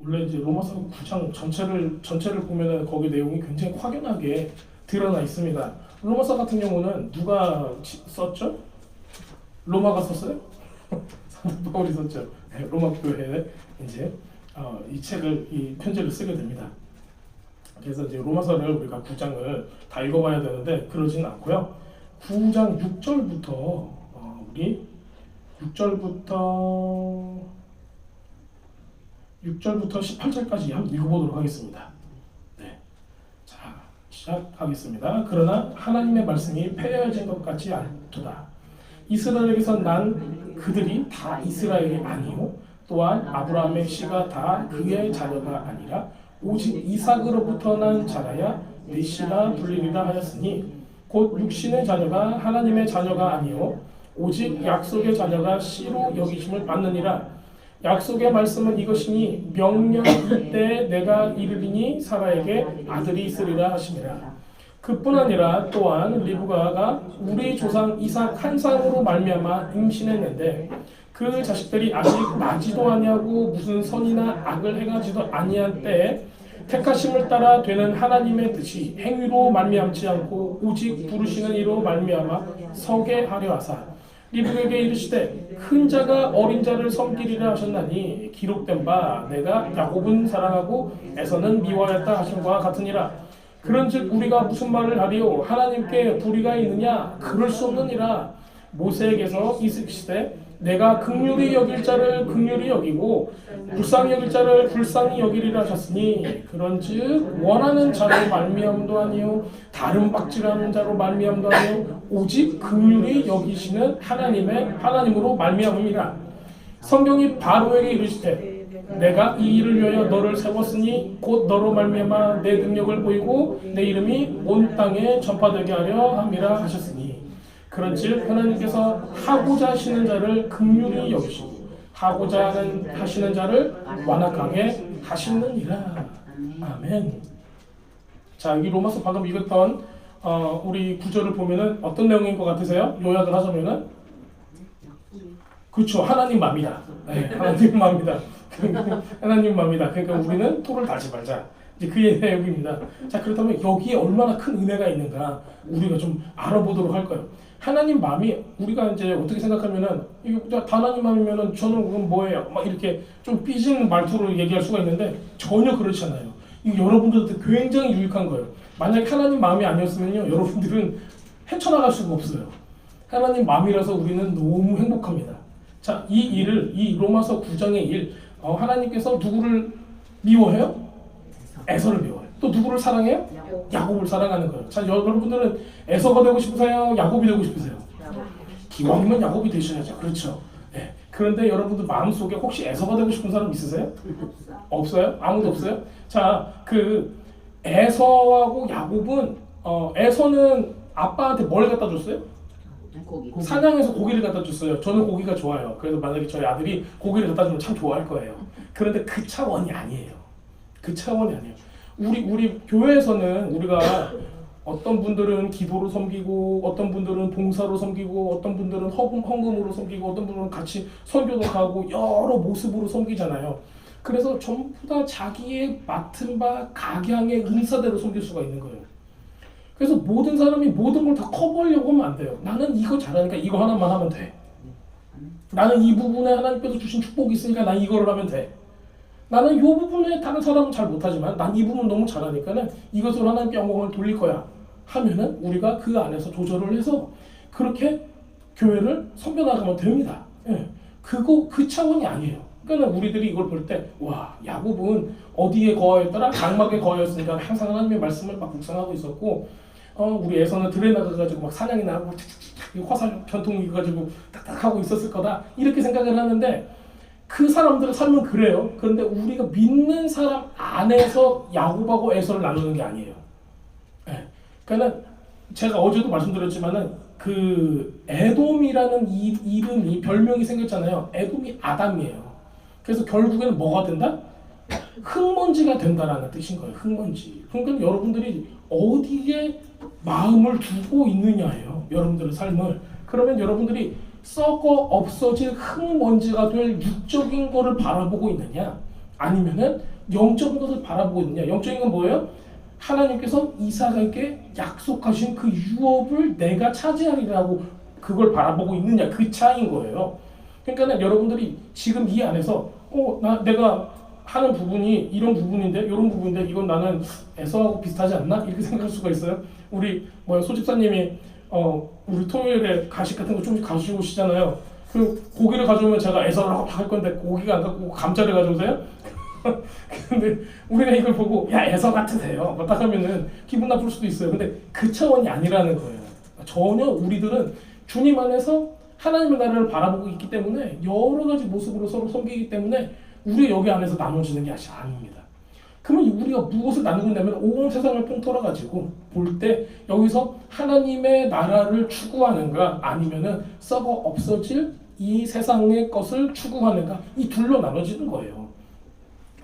원래 이제 로마서 9장 전체를 보면은 거기 내용이 굉장히 확연하게 드러나 있습니다. 로마서 같은 경우는 누가 썼죠? 로마가 썼어요? 사도 바울이 썼죠. 네, 로마 교회에 이제 이 편지를 쓰게 됩니다. 그래서 이제 로마서를 우리가 9장을 다 읽어봐야 되는데 그러지는 않고요. 9장 6절부터 우리 6절부터 18절까지 한번 읽어보도록 하겠습니다. 네, 자 시작하겠습니다. 그러나 하나님의 말씀이 폐허해진 것 같지 않도다. 이스라엘에게서 난 그들이 다 이스라엘이 아니요 또한 아브라함의 씨가 다 그의 자녀가 아니라 오직 이삭으로부터 난 자라야 네 씨가 불리리라 하였으니 곧 육신의 자녀가 하나님의 자녀가 아니요 오직 약속의 자녀가 씨로 여기심을 받느니라. 약속의 말씀은 이것이니 명령 때에 내가 이르리니 사라에게 아들이 있으리라 하심이라. 그뿐 아니라 또한 리브가가 우리 조상 이삭 한 쌍으로 말미암아 임신했는데 그 자식들이 아직 나지도 아니하고 무슨 선이나 악을 행하지도 아니한 때에 택하심을 따라 되는 하나님의 뜻이 행위로 말미암지 않고 오직 부르시는 이로 말미암아 서게 하려 하사 리브에게 이르시되 큰 자가 어린 자를 섬기리라 하셨나니 기록된 바 내가 야곱은 사랑하고 에서는 미워하였다 하심과 같으니라. 그런즉 우리가 무슨 말을 하리요 하나님께 불의가 있느냐 그럴 수 없느니라. 모세에게서 이르시되 내가 긍휼히 여길 자를 긍휼히 여기고 불쌍히 여길 자를 불쌍히 여기리라 하셨으니 그런즉 원하는 자로 말미암도 아니요 다른 박질하는 자로 말미암도 아니요 오직 긍휼히 여기시는 하나님으로 말미암음이라. 성경이 바로에게 이르시되 내가 이 일을 위하여 너를 세웠으니 곧 너로 말미암아 내 능력을 보이고 내 이름이 온 땅에 전파되게 하려 함이라 하셨으니 그런즉 하나님께서 하고자 하시는 자를 긍휼히 여기시고 하고자 하시는 자를 완악하게 하시느니라. 아멘. 자, 여기 로마서 방금 읽었던 우리 구절을 보면은 어떤 내용인 것 같으세요? 요약을 하자면은 그렇죠. 하나님 마음이다. 네, 하나님 마음이다. 하나님 마음이다. 그러니까 우리는 토를 달지 말자. 이제 그 내용입니다. 자, 그렇다면 여기에 얼마나 큰 은혜가 있는가 우리가 좀 알아보도록 할 거예요. 하나님 마음이 우리가 이제 어떻게 생각하면은 이거 하나님 마음이면은 저는 그건 뭐예요? 막 이렇게 좀 삐진 말투로 얘기할 수가 있는데 전혀 그렇지 않아요. 이거 여러분들한테 굉장히 유익한 거예요. 만약에 하나님 마음이 아니었으면요, 여러분들은 헤쳐나갈 수가 없어요. 하나님 마음이라서 우리는 너무 행복합니다. 자, 이 로마서 9장의 일, 하나님께서 누구를 미워해요? 에서를 미워해요. 또 누구를 사랑해요? 야곱을 사랑하는 거예요. 자, 여러분들은 에서가 되고 싶으세요? 야곱이 되고 싶으세요? 기왕이면 야곱이 되셔야죠. 그렇죠. 네. 그런데 여러분들 마음속에 혹시 에서가 되고 싶은 사람 있으세요? 없어요? 아무도 없어요? 자, 그 에서하고 야곱은 에서는 아빠한테 뭘 갖다 줬어요? 고기. 사냥해서 고기를 갖다 줬어요. 저는 고기가 좋아요. 그래서 만약에 저희 아들이 고기를 갖다 주면 참 좋아할 거예요. 그런데 그 차원이 아니에요. 그 차원이 아니에요. 우리 교회에서는 우리가 어떤 분들은 기도로 섬기고 어떤 분들은 봉사로 섬기고 어떤 분들은 헌금으로 섬기고 어떤 분들은 같이 선교도 가고 여러 모습으로 섬기잖아요. 그래서 전부 다 자기의 맡은 바 각양의 은사대로 섬길 수가 있는 거예요. 그래서 모든 사람이 모든 걸 다 커버하려고 하면 안 돼요. 나는 이거 잘하니까 이거 하나만 하면 돼. 나는 이 부분에 하나님께서 주신 축복이 있으니까 난 이거를 하면 돼. 나는 이 부분에 다른 사람은 잘 못하지만 난 이 부분 너무 잘하니까는 이것으로 하나님께 영광을 돌릴 거야 하면은 우리가 그 안에서 조절을 해서 그렇게 교회를 섬겨나가면 됩니다. 예. 그 차원이 아니에요. 그러니까 우리들이 이걸 볼 때 와, 야곱은 어디에 거하였더라? 장막에 거하였으니까 항상 하나님의 말씀을 막 묵상하고 있었고 우리 애서는 들에 나가가지고 막 사냥이나 하고 화살 변통 가지고 딱딱 하고 있었을 거다 이렇게 생각을 하는데 그 사람들의 삶은 그래요. 그런데 우리가 믿는 사람 안에서 야곱하고 에서를 나누는 게 아니에요. 네. 그러니까 제가 어제도 말씀드렸지만은 그 에돔이라는 이름이 별명이 생겼잖아요. 에돔이 아담이에요. 그래서 결국에는 뭐가 된다? 흑먼지가 된다라는 뜻인 거예요. 흑먼지. 그러니까 여러분들이 어디에 마음을 두고 있느냐예요. 여러분들의 삶을. 그러면 여러분들이 썩어 없어질 흙먼지가 될 육적인 거를 바라보고 있느냐, 아니면은 영적인 것을 바라보고 있느냐? 영적인 건 뭐예요? 하나님께서 이삭에게 약속하신 그 유업을 내가 차지하리라고 그걸 바라보고 있느냐? 그 차이인 거예요. 그러니까 여러분들이 지금 이 안에서 내가 하는 부분이 이런 부분인데 이런 부분인데 이건 나는 에서하고 비슷하지 않나? 이렇게 생각할 수가 있어요. 우리 소집사님이 우리 토요일에 가식 같은 거 조금씩 가지고 오시잖아요. 그 고기를 가져오면 제가 에서를 할 건데 고기가 안 갖고 감자를 가져오세요? 근데 우리가 이걸 보고 야 에서 같으세요 딱 하면은 기분 나쁠 수도 있어요. 근데 그 차원이 아니라는 거예요. 전혀 우리들은 주님 안에서 하나님의 나라를 바라보고 있기 때문에 여러 가지 모습으로 서로 섬기기 때문에 우리 여기 안에서 나눠지는 게 아닙니다. 그러면 우리가 무엇을 나누고 있냐면 온 세상을 통틀어 가지고 볼 때 여기서 하나님의 나라를 추구하는가 아니면은 썩어 없어질 이 세상의 것을 추구하는가 이 둘로 나눠지는 거예요.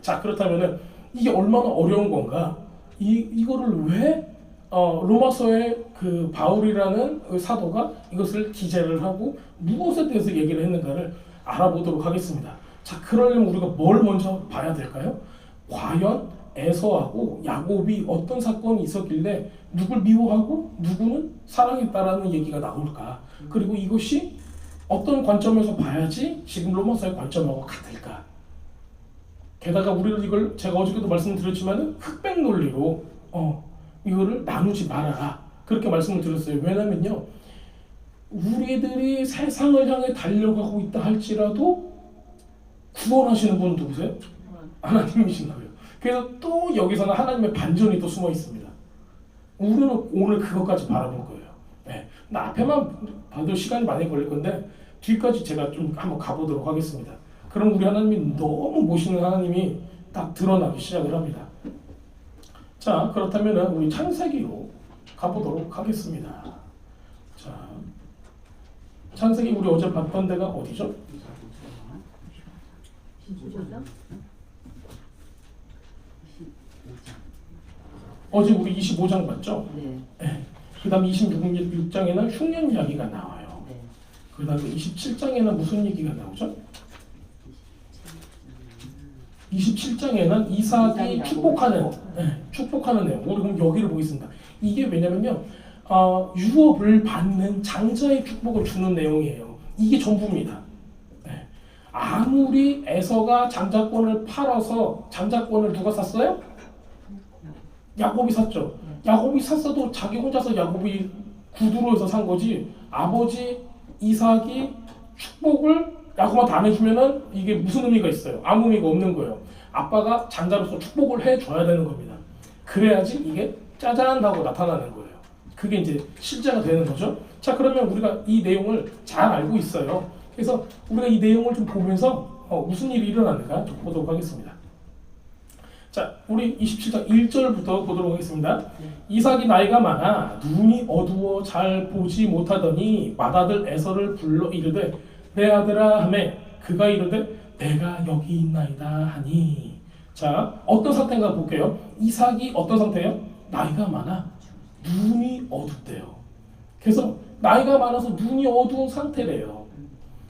자 그렇다면은 이게 얼마나 어려운 건가? 이거를 왜 로마서의 그 바울이라는 그 사도가 이것을 기재를 하고 무엇에 대해서 얘기를 했는가를 알아보도록 하겠습니다. 자 그러려면 우리가 뭘 먼저 봐야 될까요? 과연 에서하고 야곱이 어떤 사건이 있었길래 누굴 미워하고 누구는 사랑했다라는 얘기가 나올까? 그리고 이것이 어떤 관점에서 봐야지 지금 로마서의 관점하고 같을까? 게다가 우리는 이걸 제가 어저께도 말씀드렸지만은 흑백 논리로 이거를 나누지 말아라 그렇게 말씀을 드렸어요. 왜냐면요 우리들이 세상을 향해 달려가고 있다 할지라도 구원하시는 분은 누구세요? 하나님이신 거예요. 그래서 또 여기서는 하나님의 반전이 또 숨어 있습니다. 우리는 오늘 그것까지 바라볼 거예요. 네. 나 앞에만 봐도 시간이 많이 걸릴 건데 뒤까지 제가 좀 한번 가보도록 하겠습니다. 그럼 우리 하나님이 너무 모시는 하나님이 딱 드러나기 시작을 합니다. 자 그렇다면 우리 창세기로 가보도록 하겠습니다. 자 창세기 우리 어제 봤던 데가 어디죠? 어제 우리 25장 봤죠? 네. 그 다음에 26장에는 흉년 이야기가 나와요. 네. 그 다음에 27장에는 무슨 얘기가 나오죠? 27장에는 이삭이 축복하는 내용. 우리 그럼 여기를 보겠습니다. 이게 왜냐면요, 유업을 받는 장자의 축복을 주는 내용이에요. 이게 전부입니다. 네. 아무리 에서가 장자권을 팔아서 장자권을 누가 샀어요? 야곱이 샀죠. 야곱이 샀어도 자기 혼자서 야곱이 구두로 해서 산 거지. 아버지 이삭이 축복을 야곱한테 안 해주면은 이게 무슨 의미가 있어요? 아무 의미가 없는 거예요. 아빠가 장자로서 축복을 해줘야 되는 겁니다. 그래야지 이게 짜잔 하고 나타나는 거예요. 그게 이제 실제가 되는 거죠. 자 그러면 우리가 이 내용을 잘 알고 있어요. 그래서 우리가 이 내용을 좀 보면서 무슨 일이 일어나는가 좀 보도록 하겠습니다. 자, 우리 27장 1절부터 보도록 하겠습니다. 이삭이 나이가 많아 눈이 어두워 잘 보지 못하더니 맏아들 에서를 불러 이르되 내 아들아 하매 그가 이르되 내가 여기 있나이다 하니. 자, 어떤 상태인가 볼게요. 이삭이 어떤 상태예요? 나이가 많아 눈이 어둡대요. 그래서 나이가 많아서 눈이 어두운 상태래요.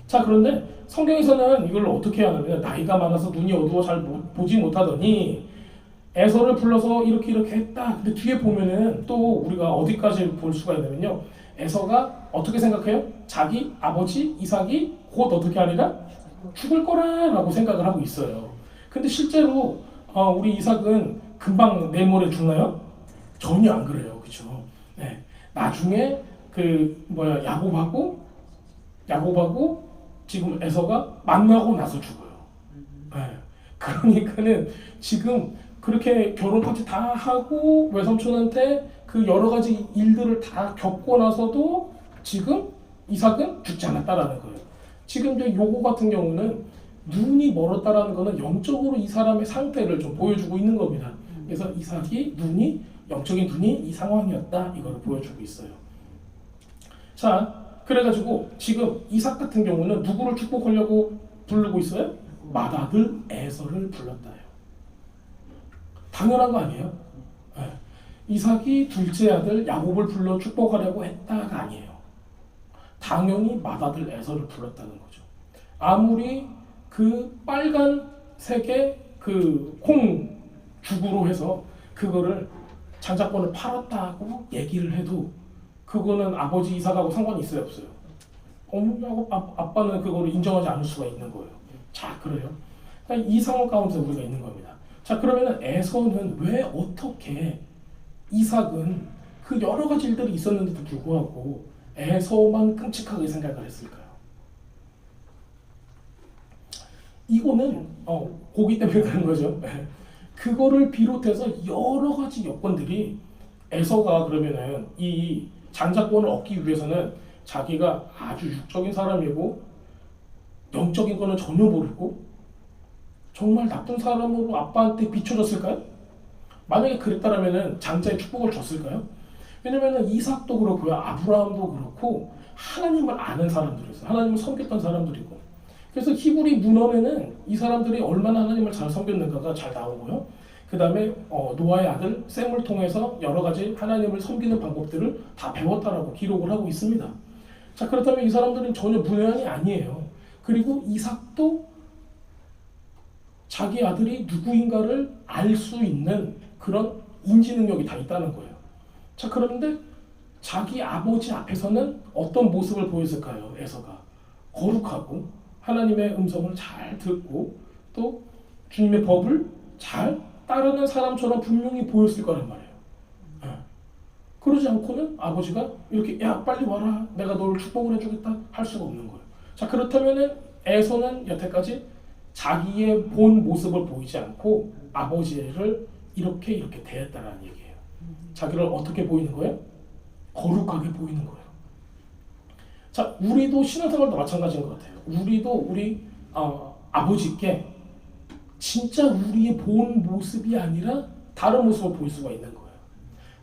자, 그런데 성경에서는 이걸 어떻게 하냐면 나이가 많아서 눈이 어두워 잘 보지 못하더니 에서를 불러서 이렇게 했다. 근데 뒤에 보면은 또 우리가 어디까지 볼 수가 있냐면요. 에서가 어떻게 생각해요? 자기 아버지 이삭이 곧 어떻게 하리라? 죽을 거라라고 생각을 하고 있어요. 근데 실제로 우리 이삭은 금방 내모레 죽나요? 전혀 안 그래요. 그렇죠? 네. 나중에 야곱하고 지금 에서가 만나고 나서 죽어요. 네. 그러니까는 지금 그렇게 결혼까지 다 하고 외삼촌한테 그 여러 가지 일들을 다 겪고 나서도 지금 이삭은 죽지 않았다라는 거예요. 지금 이제 요거 같은 경우는 눈이 멀었다라는 거는 영적으로 이 사람의 상태를 좀 보여주고 있는 겁니다. 그래서 이삭이 영적인 눈이 이 상황이었다 이걸 보여주고 있어요. 자, 그래가지고 지금 이삭 같은 경우는 누구를 축복하려고 부르고 있어요? 맏아들 에서를 불렀다요. 당연한 거 아니에요? 네. 이삭이 둘째 아들 야곱을 불러 축복하려고 했다가 아니에요. 당연히 맏아들 에서를 불렀다는 거죠. 아무리 그 빨간색의 그 콩 죽으로 해서 그거를 장자권을 팔았다고 얘기를 해도 그거는 아버지 이삭하고 상관이 있어요, 없어요? 어머니하고 아빠는 그거를 인정하지 않을 수가 있는 거예요. 자, 그래요. 그러니까 이 상황 가운데 우리가 있는 겁니다. 자, 그러면 에서는 왜 어떻게 이삭은 그 여러 가지 일들이 있었는데도 불구하고 에서만 끔찍하게 생각을 했을까요? 이거는 고기 때문에 그런 거죠. 그거를 비롯해서 여러 가지 여건들이 에서가 그러면은 이 장자권을 얻기 위해서는 자기가 아주 육적인 사람이고 영적인 거는 전혀 모르고 정말 나쁜 사람으로 아빠한테 비춰졌을까요? 만약에 그랬다라면은 장자의 축복을 줬을까요? 왜냐면은 이삭도 그렇고요, 아브라함도 그렇고 하나님을 아는 사람들이었어요. 하나님을 섬겼던 사람들이고. 그래서 히브리 문헌에는 이 사람들이 얼마나 하나님을 잘 섬겼는가가 잘 나오고요. 그 다음에 노아의 아들 셈을 통해서 여러 가지 하나님을 섬기는 방법들을 다 배웠다라고 기록을 하고 있습니다. 자, 그렇다면 이 사람들은 전혀 문외한이 아니에요. 그리고 이삭도 자기 아들이 누구인가를 알 수 있는 그런 인지 능력이 다 있다는 거예요. 자, 그런데 자기 아버지 앞에서는 어떤 모습을 보였을까요? 에서가 거룩하고 하나님의 음성을 잘 듣고 또 주님의 법을 잘 따르는 사람처럼 분명히 보였을 거란 말이에요. 그러지 않고는 아버지가 이렇게 야 빨리 와라 내가 너를 축복을 해주겠다 할 수가 없는 거예요. 자, 그렇다면은 에서는 여태까지 자기의 본 모습을 보이지 않고 아버지를 이렇게 대했다라는 얘기예요. 자기를 어떻게 보이는 거예요? 거룩하게 보이는 거예요. 자, 우리도 신앙생활도 마찬가지인 것 같아요. 우리도 우리 아버지께 진짜 우리의 본 모습이 아니라 다른 모습을 보일 수가 있는 거예요.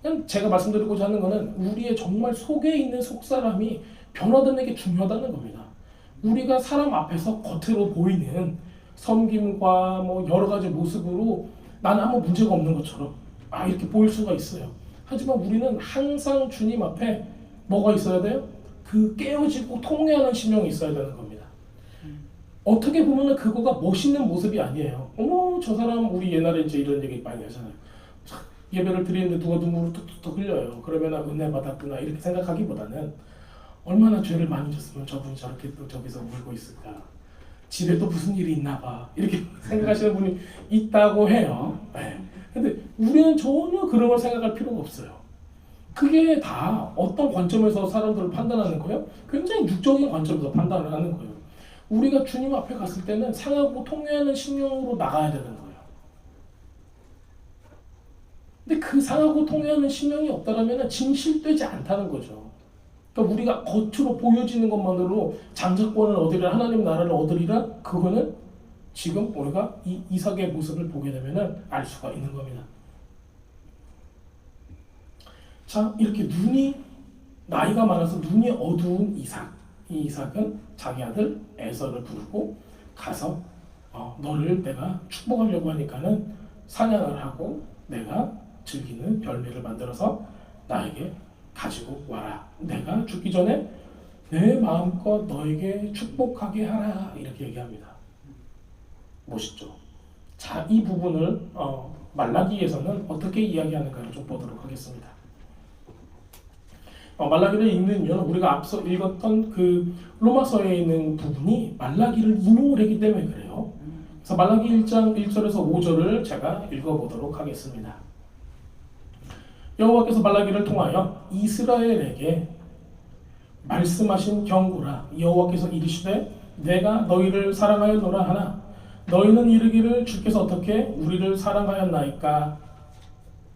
그냥 제가 말씀드리고자 하는 것은 우리의 정말 속에 있는 속사람이 변화되는 게 중요하다는 겁니다. 우리가 사람 앞에서 겉으로 보이는 섬김과 뭐 여러 가지 모습으로 나는 아무 문제가 없는 것처럼 이렇게 보일 수가 있어요. 하지만 우리는 항상 주님 앞에 뭐가 있어야 돼요? 그 깨어지고 통회하는 심령이 있어야 되는 겁니다. 어떻게 보면 그거가 멋있는 모습이 아니에요. 어머 저 사람 우리 옛날에 이제 이런 얘기 많이 하잖아요. 예배를 드리는데 누가 눈물을 뚝뚝뚝 흘려요. 그러면 은혜 받았구나 이렇게 생각하기보다는 얼마나 죄를 많이 졌으면 저분이 저렇게 또 저기서 울고 있을까. 집에 또 무슨 일이 있나 봐. 이렇게 생각하시는 분이 있다고 해요. 네. 근데 우리는 전혀 그런 걸 생각할 필요가 없어요. 그게 다 어떤 관점에서 사람들을 판단하는 거예요? 굉장히 육적인 관점에서 판단을 하는 거예요. 우리가 주님 앞에 갔을 때는 상하고 통회하는 심령으로 나가야 되는 거예요. 근데 그 상하고 통회하는 심령이 없다라면 진실되지 않다는 거죠. 그러니까 우리가 겉으로 보여지는 것만으로 장자권을 얻으리라 하나님 나라를 얻으리라 그거는 지금 우리가 이 이삭의 모습을 보게 되면 알 수가 있는 겁니다. 자, 이렇게 나이가 많아서 눈이 어두운 이삭. 이 이삭은 자기 아들 에서를 부르고 가서 너를 내가 축복하려고 하니까는 사냥을 하고 내가 즐기는 별미를 만들어서 나에게 가지고 와라. 내가 죽기 전에 내 마음껏 너에게 축복하게 하라. 이렇게 얘기합니다. 멋있죠? 자, 이 부분을 말라기에서는 어떻게 이야기하는가를 좀 보도록 하겠습니다. 말라기를 읽는 이유는 우리가 앞서 읽었던 그 로마서에 있는 부분이 말라기를 인용을 했기 때문에 그래요. 그래서 말라기 1장 1절에서 5절을 제가 읽어보도록 하겠습니다. 여호와께서 말라기를 통하여 이스라엘에게 말씀하신 경고라. 여호와께서 이르시되 내가 너희를 사랑하였노라 하나 너희는 이르기를 주께서 어떻게 우리를 사랑하였나이까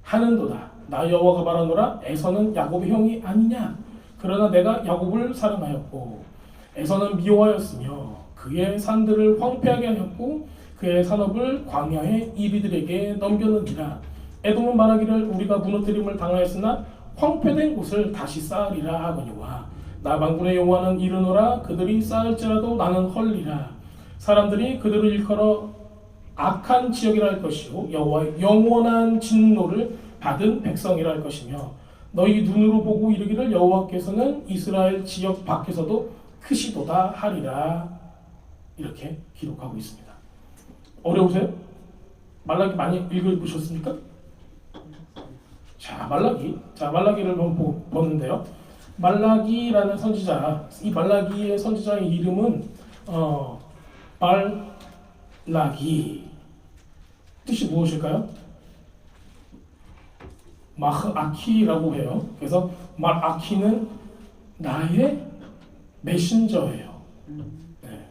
하는도다. 나 여호와가 말하노라 에서는 야곱의 형이 아니냐. 그러나 내가 야곱을 사랑하였고 에서는 미워하였으며 그의 산들을 황폐하게 하였고 그의 산업을 광야의 이비들에게 넘겼느니라. 에돔은 말하기를 우리가 무너뜨림을 당하였으나 황폐된 곳을 다시 쌓으리라 하거니와 나 만군의 여호와는 이르노라 그들이 쌓을지라도 나는 헐리라. 사람들이 그들을 일컬어 악한 지역이라 할 것이요 여호와의 영원한 진노를 받은 백성이라 할 것이며 너희 눈으로 보고 이르기를 여호와께서는 이스라엘 지역 밖에서도 크시도다 하리라. 이렇게 기록하고 있습니다. 어려우세요? 말라기 많이 읽어보셨습니까? 자, 말라기를 한번 보는데요. 말라기라는 선지자, 이 말라기의 선지자의 이름은 말라기. 뜻이 무엇일까요? 마흐아키라고 해요. 그래서 말아키는 나의 메신저예요. 네.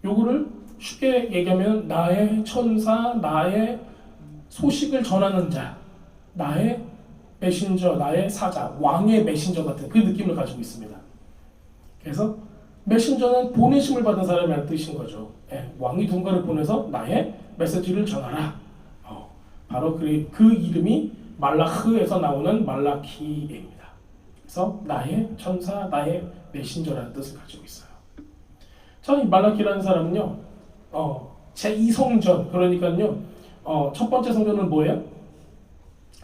요거를 쉽게 얘기하면 나의 천사, 나의 소식을 전하는 자, 나의 메신저, 나의 사자, 왕의 메신저 같은 그 느낌을 가지고 있습니다. 그래서 메신저는 보내심을 받은 사람이라는 뜻인 거죠. 네. 왕이 누군가를 보내서 나의 메시지를 전하라. 바로 그 이름이 말라흐에서 나오는 말라키입니다. 그래서 나의 천사, 나의 메신저라는 뜻을 가지고 있어요. 자, 이 말라키라는 사람은요, 제2성전, 그러니까요, 첫 번째 성전은 뭐예요?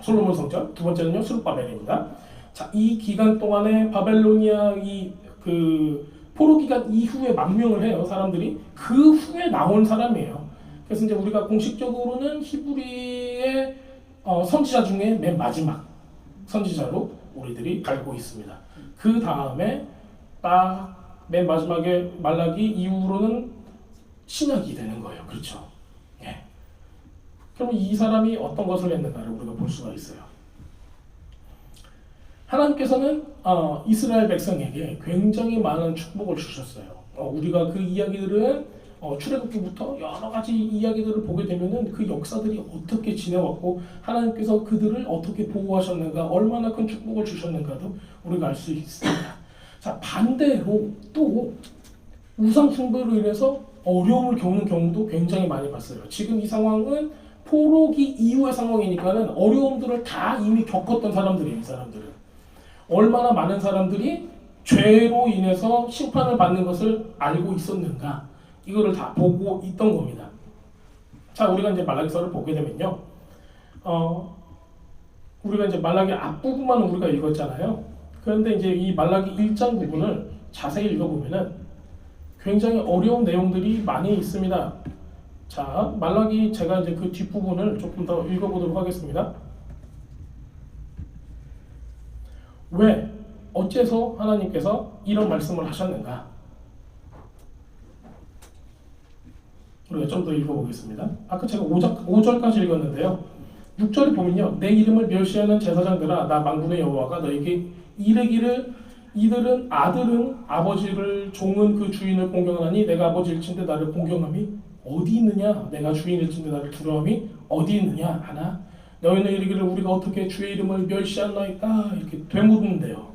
솔로몬 성전. 두 번째는요, 스룹바벨입니다. 자, 이 기간 동안에 바벨로니아 그 포로 기간 이후에 망명을 해요, 사람들이. 그 후에 나온 사람이에요. 그래서 이제 우리가 공식적으로는 히브리의 선지자 중에 맨 마지막 선지자로 우리들이 알고 있습니다. 그 다음에 딱 맨 마지막에 말라기 이후로는 신약이 되는 거예요. 그렇죠? 예. 그럼 이 사람이 어떤 것을 했는가를 우리가 볼 수가 있어요. 하나님께서는 이스라엘 백성에게 굉장히 많은 축복을 주셨어요. 우리가 그 이야기들은 출애굽기부터 여러 가지 이야기들을 보게 되면은 그 역사들이 어떻게 지내왔고 하나님께서 그들을 어떻게 보호하셨는가, 얼마나 큰 축복을 주셨는가도 우리가 알 수 있습니다. 자, 반대로 또 우상 숭배로 인해서 어려움을 겪는 경우도 굉장히 많이 봤어요. 지금 이 상황은 포로기 이후의 상황이니까는 어려움들을 다 이미 겪었던 사람들이에요. 이 사람들은 얼마나 많은 사람들이 죄로 인해서 심판을 받는 것을 알고 있었는가, 이거를 다 보고 있던 겁니다. 자, 우리가 이제 말라기서를 보게 되면요, 우리가 이제 말라기 앞부분만 우리가 읽었잖아요. 그런데 이제 이 말라기 1장 부분을 자세히 읽어보면은 굉장히 어려운 내용들이 많이 있습니다. 자, 말라기 제가 이제 그 뒷부분을 조금 더 읽어보도록 하겠습니다. 왜, 어째서 하나님께서 이런 말씀을 하셨는가? 우리가 좀 더 읽어보겠습니다. 아까 제가 5절까지 읽었는데요. 6절에 보면요, 내 이름을 멸시하는 제사장들아, 나 만군의 여호와가 너에게 이르기를 이들은 아들은 아버지를, 종은 그 주인을 공경하니 내가 아버지일진데 나를 공경함이 어디 있느냐? 내가 주인일진데 나를 두려움이 어디 있느냐 하나? 너희는 이르기를 우리가 어떻게 주의 이름을 멸시하나이까? 이렇게 되묻는데요.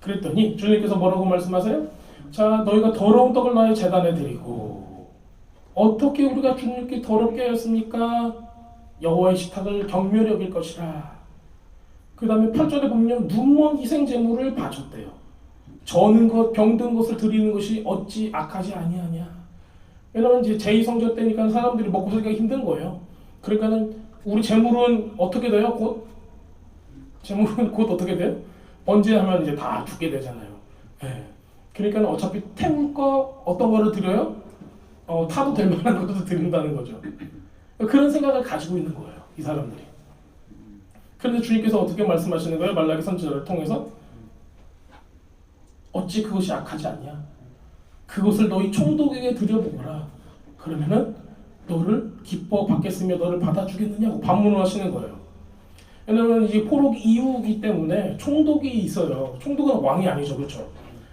그랬더니 주님께서 뭐라고 말씀하세요? 자, 너희가 더러운 떡을 나의 제단에 드리고 어떻게 우리가 주님께 더럽게 하였습니까? 여호와의 식탁을 경멸히 여길 것이라. 그 다음에 8절에 보면 눈먼 희생제물을 바쳤대요. 저는 것, 병든 것을 드리는 것이 어찌 악하지 아니하냐. 왜냐면 이제 제2성전 때니까 사람들이 먹고 살기가 힘든 거예요. 그러니까는 우리 재물은 어떻게 돼요? 재물은 곧 어떻게 돼요? 번제하면 이제 다 죽게 되잖아요. 네. 그러니까 어차피 태울 거 어떤 거를 드려요? 타도 될 만한 것도 드린다는 거죠. 그런 생각을 가지고 있는 거예요, 이 사람들이. 그런데 주님께서 어떻게 말씀하시는 거예요? 말라기 선지자를 통해서 어찌 그것이 악하지 않냐? 그것을 너희 총독에게 드려보거라. 그러면은 너를 기뻐 받겠으며 너를 받아주겠느냐고 반문을 하시는 거예요. 왜냐면 이게 포로기 이후이기 때문에 총독이 있어요. 총독은 왕이 아니죠, 그렇죠?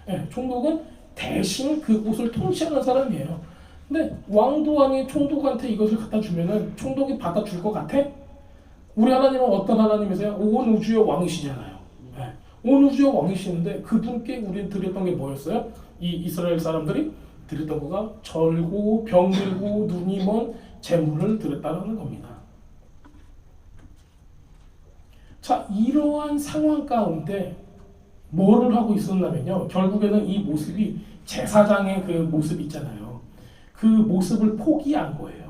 네, 총독은 대신 그곳을 통치하는 사람이에요. 근데 왕도 아닌 총독한테 이것을 갖다 주면은 총독이 받아줄 것 같아? 우리 하나님은 어떤 하나님이세요? 온 우주의 왕이시잖아요. 네. 온 우주의 왕이시는데 그분께 우리는 드렸던 게 뭐였어요? 이 이스라엘 사람들이 드렸던 거가 절고 병들고 눈이 먼 제물을 드렸다는 겁니다. 자, 이러한 상황 가운데 뭐를 하고 있었냐면요, 결국에는 이 모습이 제사장의 그 모습 있잖아요. 그 모습을 포기한 거예요.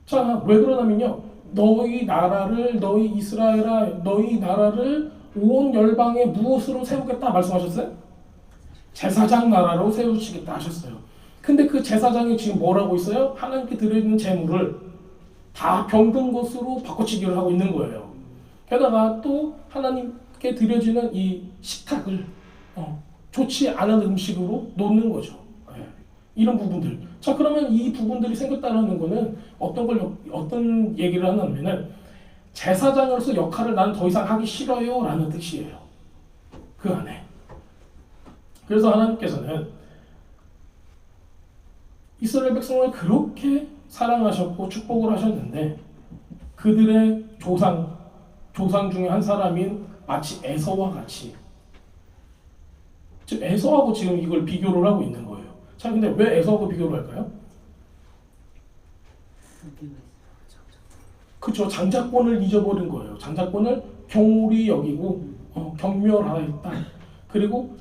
자, 왜 그러냐면요, 너희 나라를, 너희 이스라엘아, 너희 나라를 온 열방에 무엇으로 세우겠다 말씀하셨어요? 제사장 나라로 세우시겠다 하셨어요. 근데 그 제사장이 지금 뭘 하고 있어요? 하나님께 드려있는 제물을 다 병든 것으로 바꿔치기를 하고 있는 거예요. 게다가 또 하나님께 드려지는 이 식탁을 좋지 않은 음식으로 놓는 거죠. 예. 이런 부분들. 자, 그러면 이 부분들이 생겼다는 거는 어떤 얘기를 하냐면은 제사장으로서 역할을 나는 더 이상 하기 싫어요 라는 뜻이에요. 그 안에. 그래서 하나님께서는 이스라엘 백성을 그렇게 사랑하셨고 축복을 하셨는데 그들의 조상 중에 한 사람인 마치 에서와 같이, 즉 에서하고 지금 이걸 비교를 하고 있는 거예요. 자, 근데 왜 에서하고 비교를 할까요? 그렇죠. 장자권을 잊어버린 거예요. 장자권을 경홀히 여기고 경멸하였다. 그리고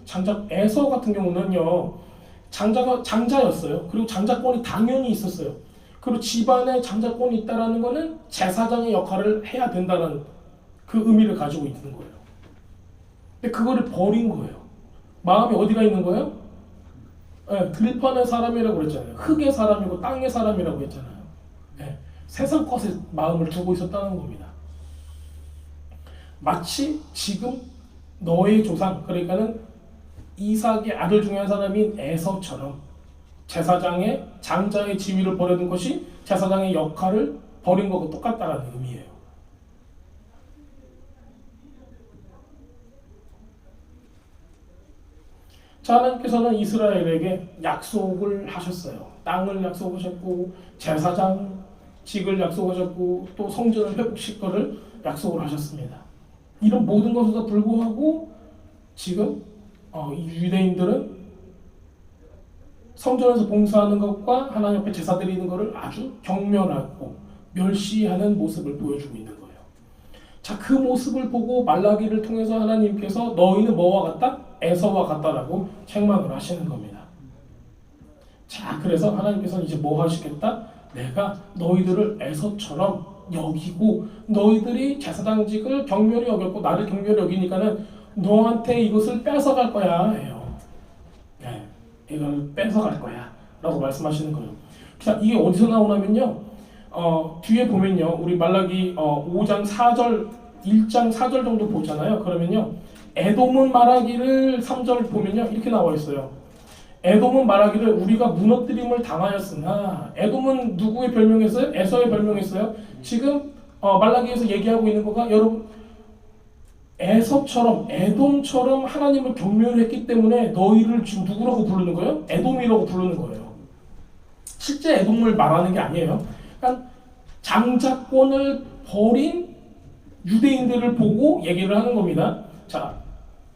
에서 같은 경우는요, 장자였어요. 그리고 장자권이 당연히 있었어요. 그리고 집안에 장자권이 있다라는 거는 제사장의 역할을 해야 된다는 그 의미를 가지고 있는 거예요. 근데 그거를 버린 거예요. 마음이 어디가 있는 거예요? 네, 들판의 사람이라고 그랬잖아요. 흙의 사람이고 땅의 사람이라고 했잖아요. 네, 세상 것에 마음을 두고 있었다는 겁니다. 마치 지금 너의 조상, 그러니까는 이삭의 아들 중에 한 사람인 에서처럼 제사장의 장자의 지위를 버려둔 것이 제사장의 역할을 버린 것과 똑같다는 의미예요. 자, 하나님께서는 이스라엘에게 약속을 하셨어요. 땅을 약속하셨고 제사장직을 약속하셨고 또 성전을 회복시킬 것을 약속을 하셨습니다. 이런 모든 것에도 불구하고 지금 이 유대인들은 성전에서 봉사하는 것과 하나님 앞에 제사 드리는 것을 아주 경멸하고 멸시하는 모습을 보여주고 있는 거예요. 자, 그 모습을 보고 말라기를 통해서 하나님께서 너희는 뭐와 같다? 에서와 같다라고 책망을 하시는 겁니다. 자, 그래서 하나님께서는 이제 뭐 하시겠다? 내가 너희들을 에서처럼 여기고 너희들이 제사장직을 경멸히 여겼고 나를 경멸히 여기니까는 너한테 이것을 뺏어갈 거야 해요. 네, 이걸 뺏어갈 거야 라고 말씀하시는 거예요. 자, 이게 어디서 나오냐면요, 뒤에 보면요, 우리 말라기 5장 4절 1장 4절 정도 보잖아요. 그러면요, 에돔은 말하기를 3절 보면요 이렇게 나와 있어요. 에돔은 말하기를 우리가 무너뜨림을 당하였으나, 에돔은 누구의 별명이었어요? 에서의 별명이었어요. 지금 말라기에서 얘기하고 있는 거가 여러분 에서처럼 에돔처럼 하나님을 경멸했기 때문에 너희를 지금 누구라고 부르는 거예요? 에돔이라고 부르는 거예요. 실제 에돔을 말하는 게 아니에요. 그러니까 장자권을 버린 유대인들을 보고 얘기를 하는 겁니다. 자,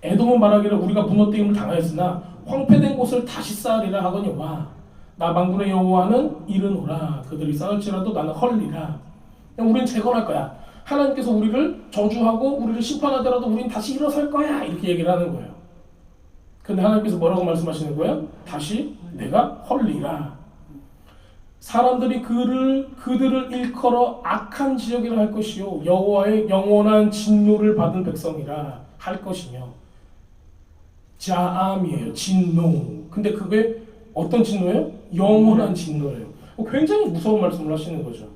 에돔은 말하기를 우리가 무너뜨림을 당하였으나 황폐된 곳을 다시 쌓으리라 하거니와 나 만군의 여호와는 이르노라 그들이 쌓을지라도 나는 헐리라. 우리는 재건할 거야. 하나님께서 우리를 저주하고 우리를 심판하더라도 우리는 다시 일어설 거야 이렇게 얘기를 하는 거예요. 근데 하나님께서 뭐라고 말씀하시는 거예요? 다시 내가 헐리라. 사람들이 그들을 일컬어 악한 지역이라 할 것이요 여호와의 영원한 진노를 받은 백성이라 할 것이며, 자암이에요. 진노. 근데 그게 어떤 진노예요? 영원한 진노예요. 굉장히 무서운 말씀을 하시는 거죠.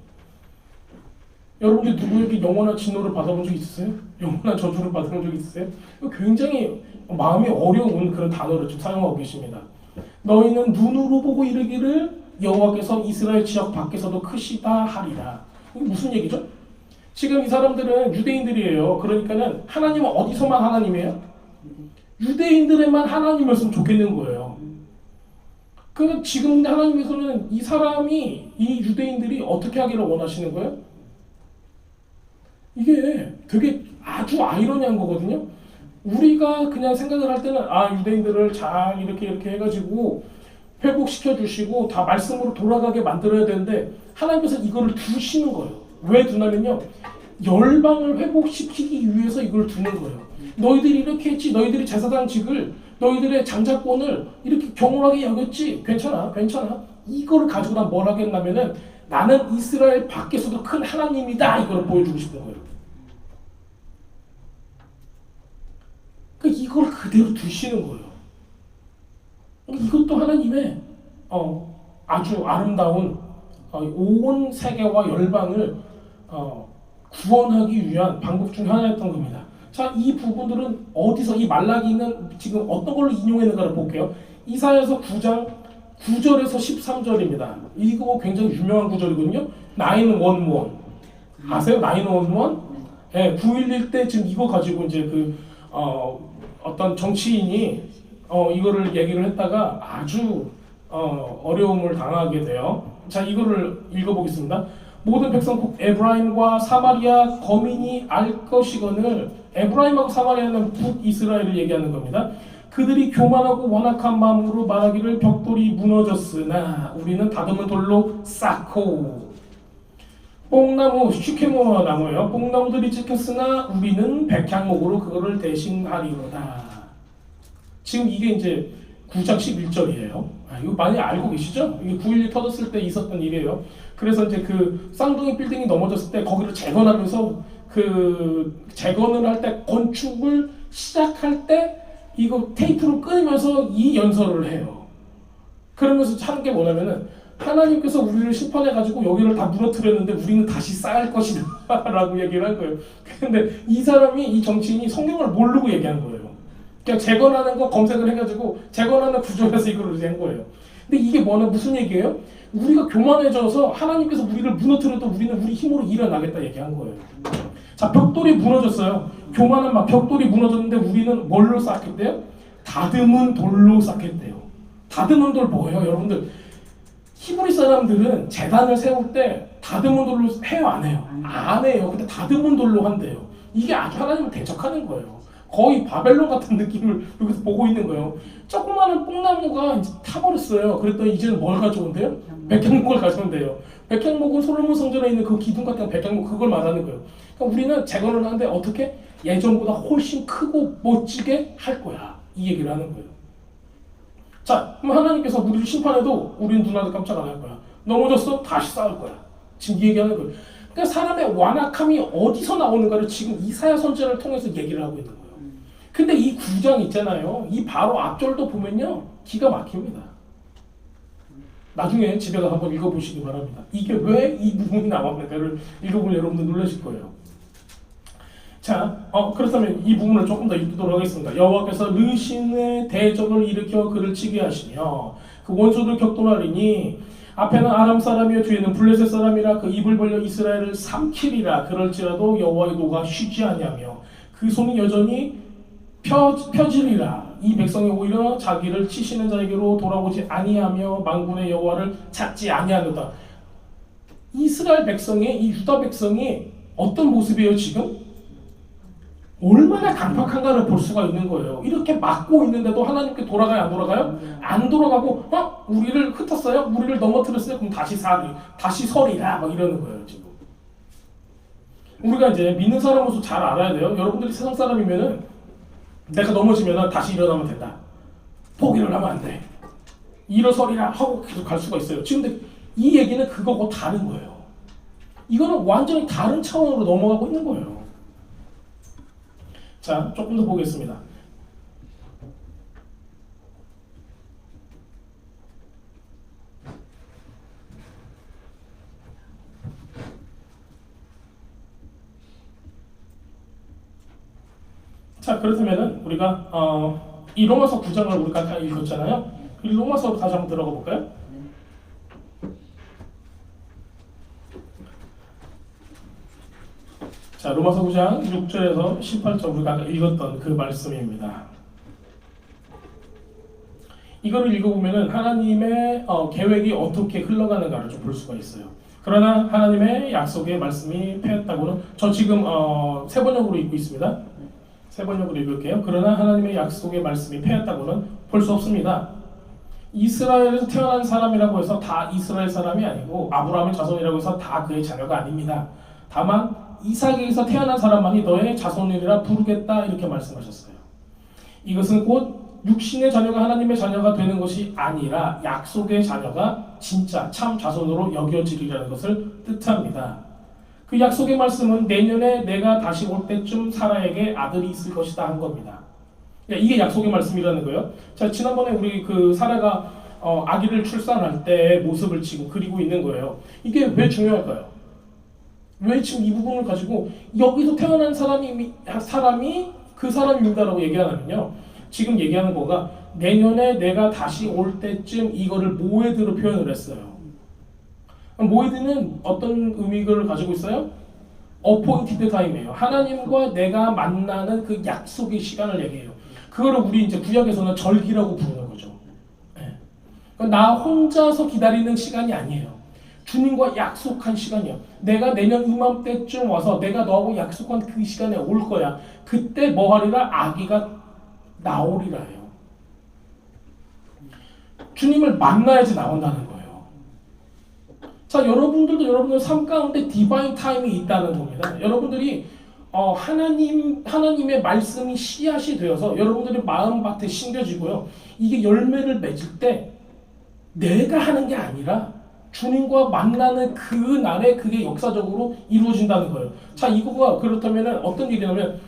여러분들 누구에게 영원한 진노를 받아본 적 있으세요? 영원한 저주를 받아본 적 있으세요? 굉장히 마음이 어려운 그런 단어를 좀 사용하고 계십니다. 너희는 눈으로 보고 이르기를 여호와께서 이스라엘 지역 밖에서도 크시다 하리라. 이게 무슨 얘기죠? 지금 이 사람들은 유대인들이에요. 그러니까는 하나님은 어디서만 하나님이에요? 유대인들에만 하나님이었으면 좋겠는 거예요. 그러니까 지금 하나님께서는 이 사람이, 이 유대인들이 어떻게 하기를 원하시는 거예요? 이게 되게 아주 아이러니한 거거든요. 우리가 그냥 생각을 할 때는 유대인들을 잘 이렇게 해가지고 회복시켜 주시고 다 말씀으로 돌아가게 만들어야 되는데 하나님께서 이거를 두시는 거예요. 왜 두냐면요, 열방을 회복시키기 위해서 이걸 두는 거예요. 너희들이 이렇게 했지, 너희들이 제사장직을, 너희들의 장자권을 이렇게 경홀하게 여겼지, 괜찮아. 이거를 가지고 난 뭘 하겠냐면은 나는 이스라엘 밖에서도 큰 하나님이다 이걸 보여주고 싶은 거예요. 그러니까 이걸 그대로 두시는 거예요. 이것도 하나님의 아주 아름다운 온 세계와 열방을 구원하기 위한 방법 중 하나였던 겁니다. 자, 이 부분들은 어디서 이 말라기는 지금 어떤 걸로 인용했는가를 볼게요. 이사야서 9장 9절에서 13절입니다. 이거 굉장히 유명한 구절이거든요. 911 아세요? 911? 네, 9.11 때 지금 이거 가지고 이제 어떤 정치인이 이거를 얘기를 했다가 아주 어려움을 당하게 돼요. 자, 이거를 읽어보겠습니다. 모든 백성 곧 에브라임과 사마리아 거민이 알 것이거늘. 에브라임하고 사마리아는 북이스라엘을 얘기하는 겁니다. 그들이 교만하고 완악한 마음으로 말하기를 벽돌이 무너졌으나 우리는 다듬은 돌로 쌓고, 뽕나무 시케모 나무예요. 뽕나무들이 찍혔으나 우리는 백향목으로 그거를 대신하리로다. 지금 이게 이제 9장 11절이에요. 이거 많이 알고 계시죠? 이게 9.11 터졌을 때 있었던 일이에요. 그래서 이제 그 쌍둥이 빌딩이 넘어졌을 때 거기를 재건하면서 그 재건을 할 때 건축을 시작할 때 이거 테이프로 끊으면서 이 연설을 해요. 그러면서 하는 게 뭐냐면은 하나님께서 우리를 심판해가지고 여기를 다 무너뜨렸는데 우리는 다시 쌓을 것이다 라고 얘기를 한 거예요. 근데 이 사람이, 이 정치인이 성경을 모르고 얘기한 거예요. 그냥 재건하는 거 검색을 해가지고 재건하는 구조에서 이걸 한 거예요. 근데 이게 무슨 얘기예요? 우리가 교만해져서 하나님께서 우리를 무너뜨려도 우리는 우리 힘으로 일어나겠다 얘기한 거예요. 자, 벽돌이 무너졌어요. 교만은 막 벽돌이 무너졌는데 우리는 뭘로 쌓겠대요? 다듬은 돌로 쌓겠대요. 다듬은 돌 뭐예요? 여러분들, 히브리 사람들은 제단을 세울 때 다듬은 돌로 해요, 안 해요? 안 해요. 근데 다듬은 돌로 한대요. 이게 아주 하나님을 대적하는 거예요. 거의 바벨론 같은 느낌을 여기서 보고 있는 거예요. 조그마한 뽕나무가 이제 타버렸어요. 그랬더니 이제는 뭘 가져온대요? 백향목을 가져온대요. 백향목은 솔로몬 성전에 있는 그 기둥 같은 백향목, 그걸 말하는 거예요. 그러니까 우리는 재건을 하는데 어떻게? 예전보다 훨씬 크고 멋지게 할 거야. 이 얘기를 하는 거예요. 자, 그럼 하나님께서 우리를 심판해도 우리는 눈아도 깜짝 안 할 거야. 넘어졌어? 다시 쌓을 거야. 지금 이 얘기하는 거예요. 그러니까 사람의 완악함이 어디서 나오는가를 지금 이사야 선지자를 통해서 얘기를 하고 있는 거예요. 근데 이 9장 있잖아요. 이 바로 앞절도 보면요, 기가 막힙니다. 나중에 집에 가서 한번 읽어보시기 바랍니다. 이게 왜 이 부분이 나왔는가를 읽어보면 여러분들 놀라실 거예요. 자, 그렇다면 이 부분을 조금 더 읽도록 하겠습니다. 여호와께서 르신의 대적을 일으켜 그를 치게 하시며 그 원수들 격돌하리니 앞에는 아람 사람이요 뒤에는 블레셋 사람이라 그 입을 벌려 이스라엘을 삼키리라. 그럴지라도 여호와의 노가 쉬지 아니하며 그 손이 여전히 펴지리라. 이 백성이 오히려 자기를 치시는 자에게로 돌아오지 아니하며 만군의 여호와를 찾지 아니하노다. 이스라엘 백성이, 이 유다 백성이 어떤 모습이에요 지금? 얼마나 강팍한가를 볼 수가 있는 거예요. 이렇게 막고 있는데도 하나님께 돌아가요, 안 돌아가요? 안 돌아가고, 우리를 흩었어요? 우리를 넘어뜨렸어요? 그럼 다시 서리라 막 이러는 거예요 지금. 우리가 이제 믿는 사람으로서 잘 알아야 돼요. 여러분들이 세상 사람이면은 내가 넘어지면 다시 일어나면 된다. 포기를 하면 안 돼. 일어서리라 하고 계속 갈 수가 있어요. 지금 근데 이 얘기는 그거고 다른 거예요. 이거는 완전히 다른 차원으로 넘어가고 있는 거예요. 자, 조금 더 보겠습니다. 자, 그렇다면은 우리가 이 로마서 9장을 우리가 다 읽었잖아요. 이 로마서 다시 한번 들어가 볼까요? 자, 로마서 9장 6절에서 18절 우리가 읽었던 그 말씀입니다. 이거를 읽어보면은 하나님의 계획이 어떻게 흘러가는가를 좀 볼 수가 있어요. 그러나 하나님의 약속의 말씀이 패했다고는, 저 지금 세 번역으로 읽고 있습니다. 세 번역으로 읽을게요. 그러나 하나님의 약속의 말씀이 패했다고는 볼 수 없습니다. 이스라엘에서 태어난 사람이라고 해서 다 이스라엘 사람이 아니고 아브라함의 자손이라고 해서 다 그의 자녀가 아닙니다. 다만 이삭에게서 태어난 사람만이 너의 자손이라 부르겠다 이렇게 말씀하셨어요. 이것은 곧 육신의 자녀가 하나님의 자녀가 되는 것이 아니라 약속의 자녀가 진짜 참 자손으로 여겨지리라는 것을 뜻합니다. 그 약속의 말씀은 내년에 내가 다시 올 때쯤 사라에게 아들이 있을 것이다 한 겁니다. 이게 약속의 말씀이라는 거예요. 자, 지난번에 우리 그 사라가 아기를 출산할 때 모습을 지금 그리고 있는 거예요. 이게 왜 중요할까요? 왜 지금 이 부분을 가지고 여기서 태어난 사람이 그 사람입니다라고 얘기하냐면요. 지금 얘기하는 거가 내년에 내가 다시 올 때쯤 이거를 모에드로 표현을 했어요. 모에드는 어떤 의미를 가지고 있어요? 어포인티드 타임이에요. 하나님과 내가 만나는 그 약속의 시간을 얘기해요. 그거를 우리 이제 구약에서는 절기라고 부르는 거죠. 네. 그러니까 나 혼자서 기다리는 시간이 아니에요. 주님과 약속한 시간이에요. 내가 내년 이맘때쯤 와서 내가 너하고 약속한 그 시간에 올 거야. 그때 뭐 하리라? 아기가 나오리라 해요. 주님을 만나야지 나온다는 거예요. 자, 여러분들도 여러분들 삶 가운데 디바인 타임이 있다는 겁니다. 여러분들이 하나님의 말씀이 씨앗이 되어서 여러분들의 마음밭에 심겨지고요. 이게 열매를 맺을 때 내가 하는 게 아니라 주님과 만나는 그 날에 그게 역사적으로 이루어진다는 거예요. 자, 이거가 그렇다면 어떤 일이냐면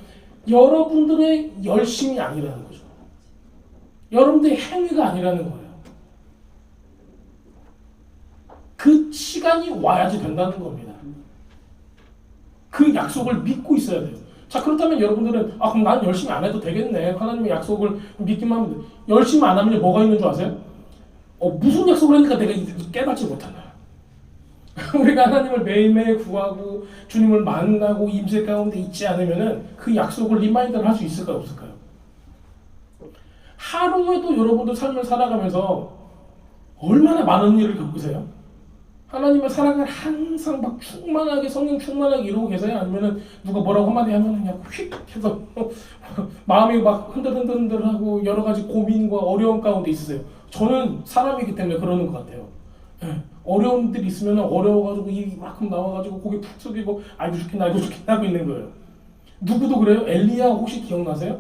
여러분들의 열심이 아니라는 거죠. 여러분들의 행위가 아니라는 거예요. 그 시간이 와야지 된다는 겁니다. 그 약속을 믿고 있어야 돼요. 자, 그렇다면 여러분들은 그럼 난 열심히 안 해도 되겠네. 하나님의 약속을 믿기만 하면 돼. 열심히 안 하면 뭐가 있는 줄 아세요? 무슨 약속을 하니까 내가 깨닫지 못하나. 우리가 하나님을 매일매일 구하고 주님을 만나고 임재 가운데 있지 않으면은 그 약속을 리마인드를 할 수 있을까요? 없을까요? 하루에도 여러분들 삶을 살아가면서 얼마나 많은 일을 겪으세요? 하나님의 사랑을 항상 막 충만하게 성령 충만하게 이루고 계세요? 아니면은 누가 뭐라고 한마디 하면은 그냥 휙 해서 마음이 막 흔들흔들하고 여러 가지 고민과 어려움 가운데 있으세요? 저는 사람이기 때문에 그러는 것 같아요. 네. 어려움들이 있으면 어려워가지고 이만큼 나와가지고 고개 푹 숙이고 아이고 좋겠나 하고 있는 거예요. 누구도 그래요? 엘리야 혹시 기억나세요?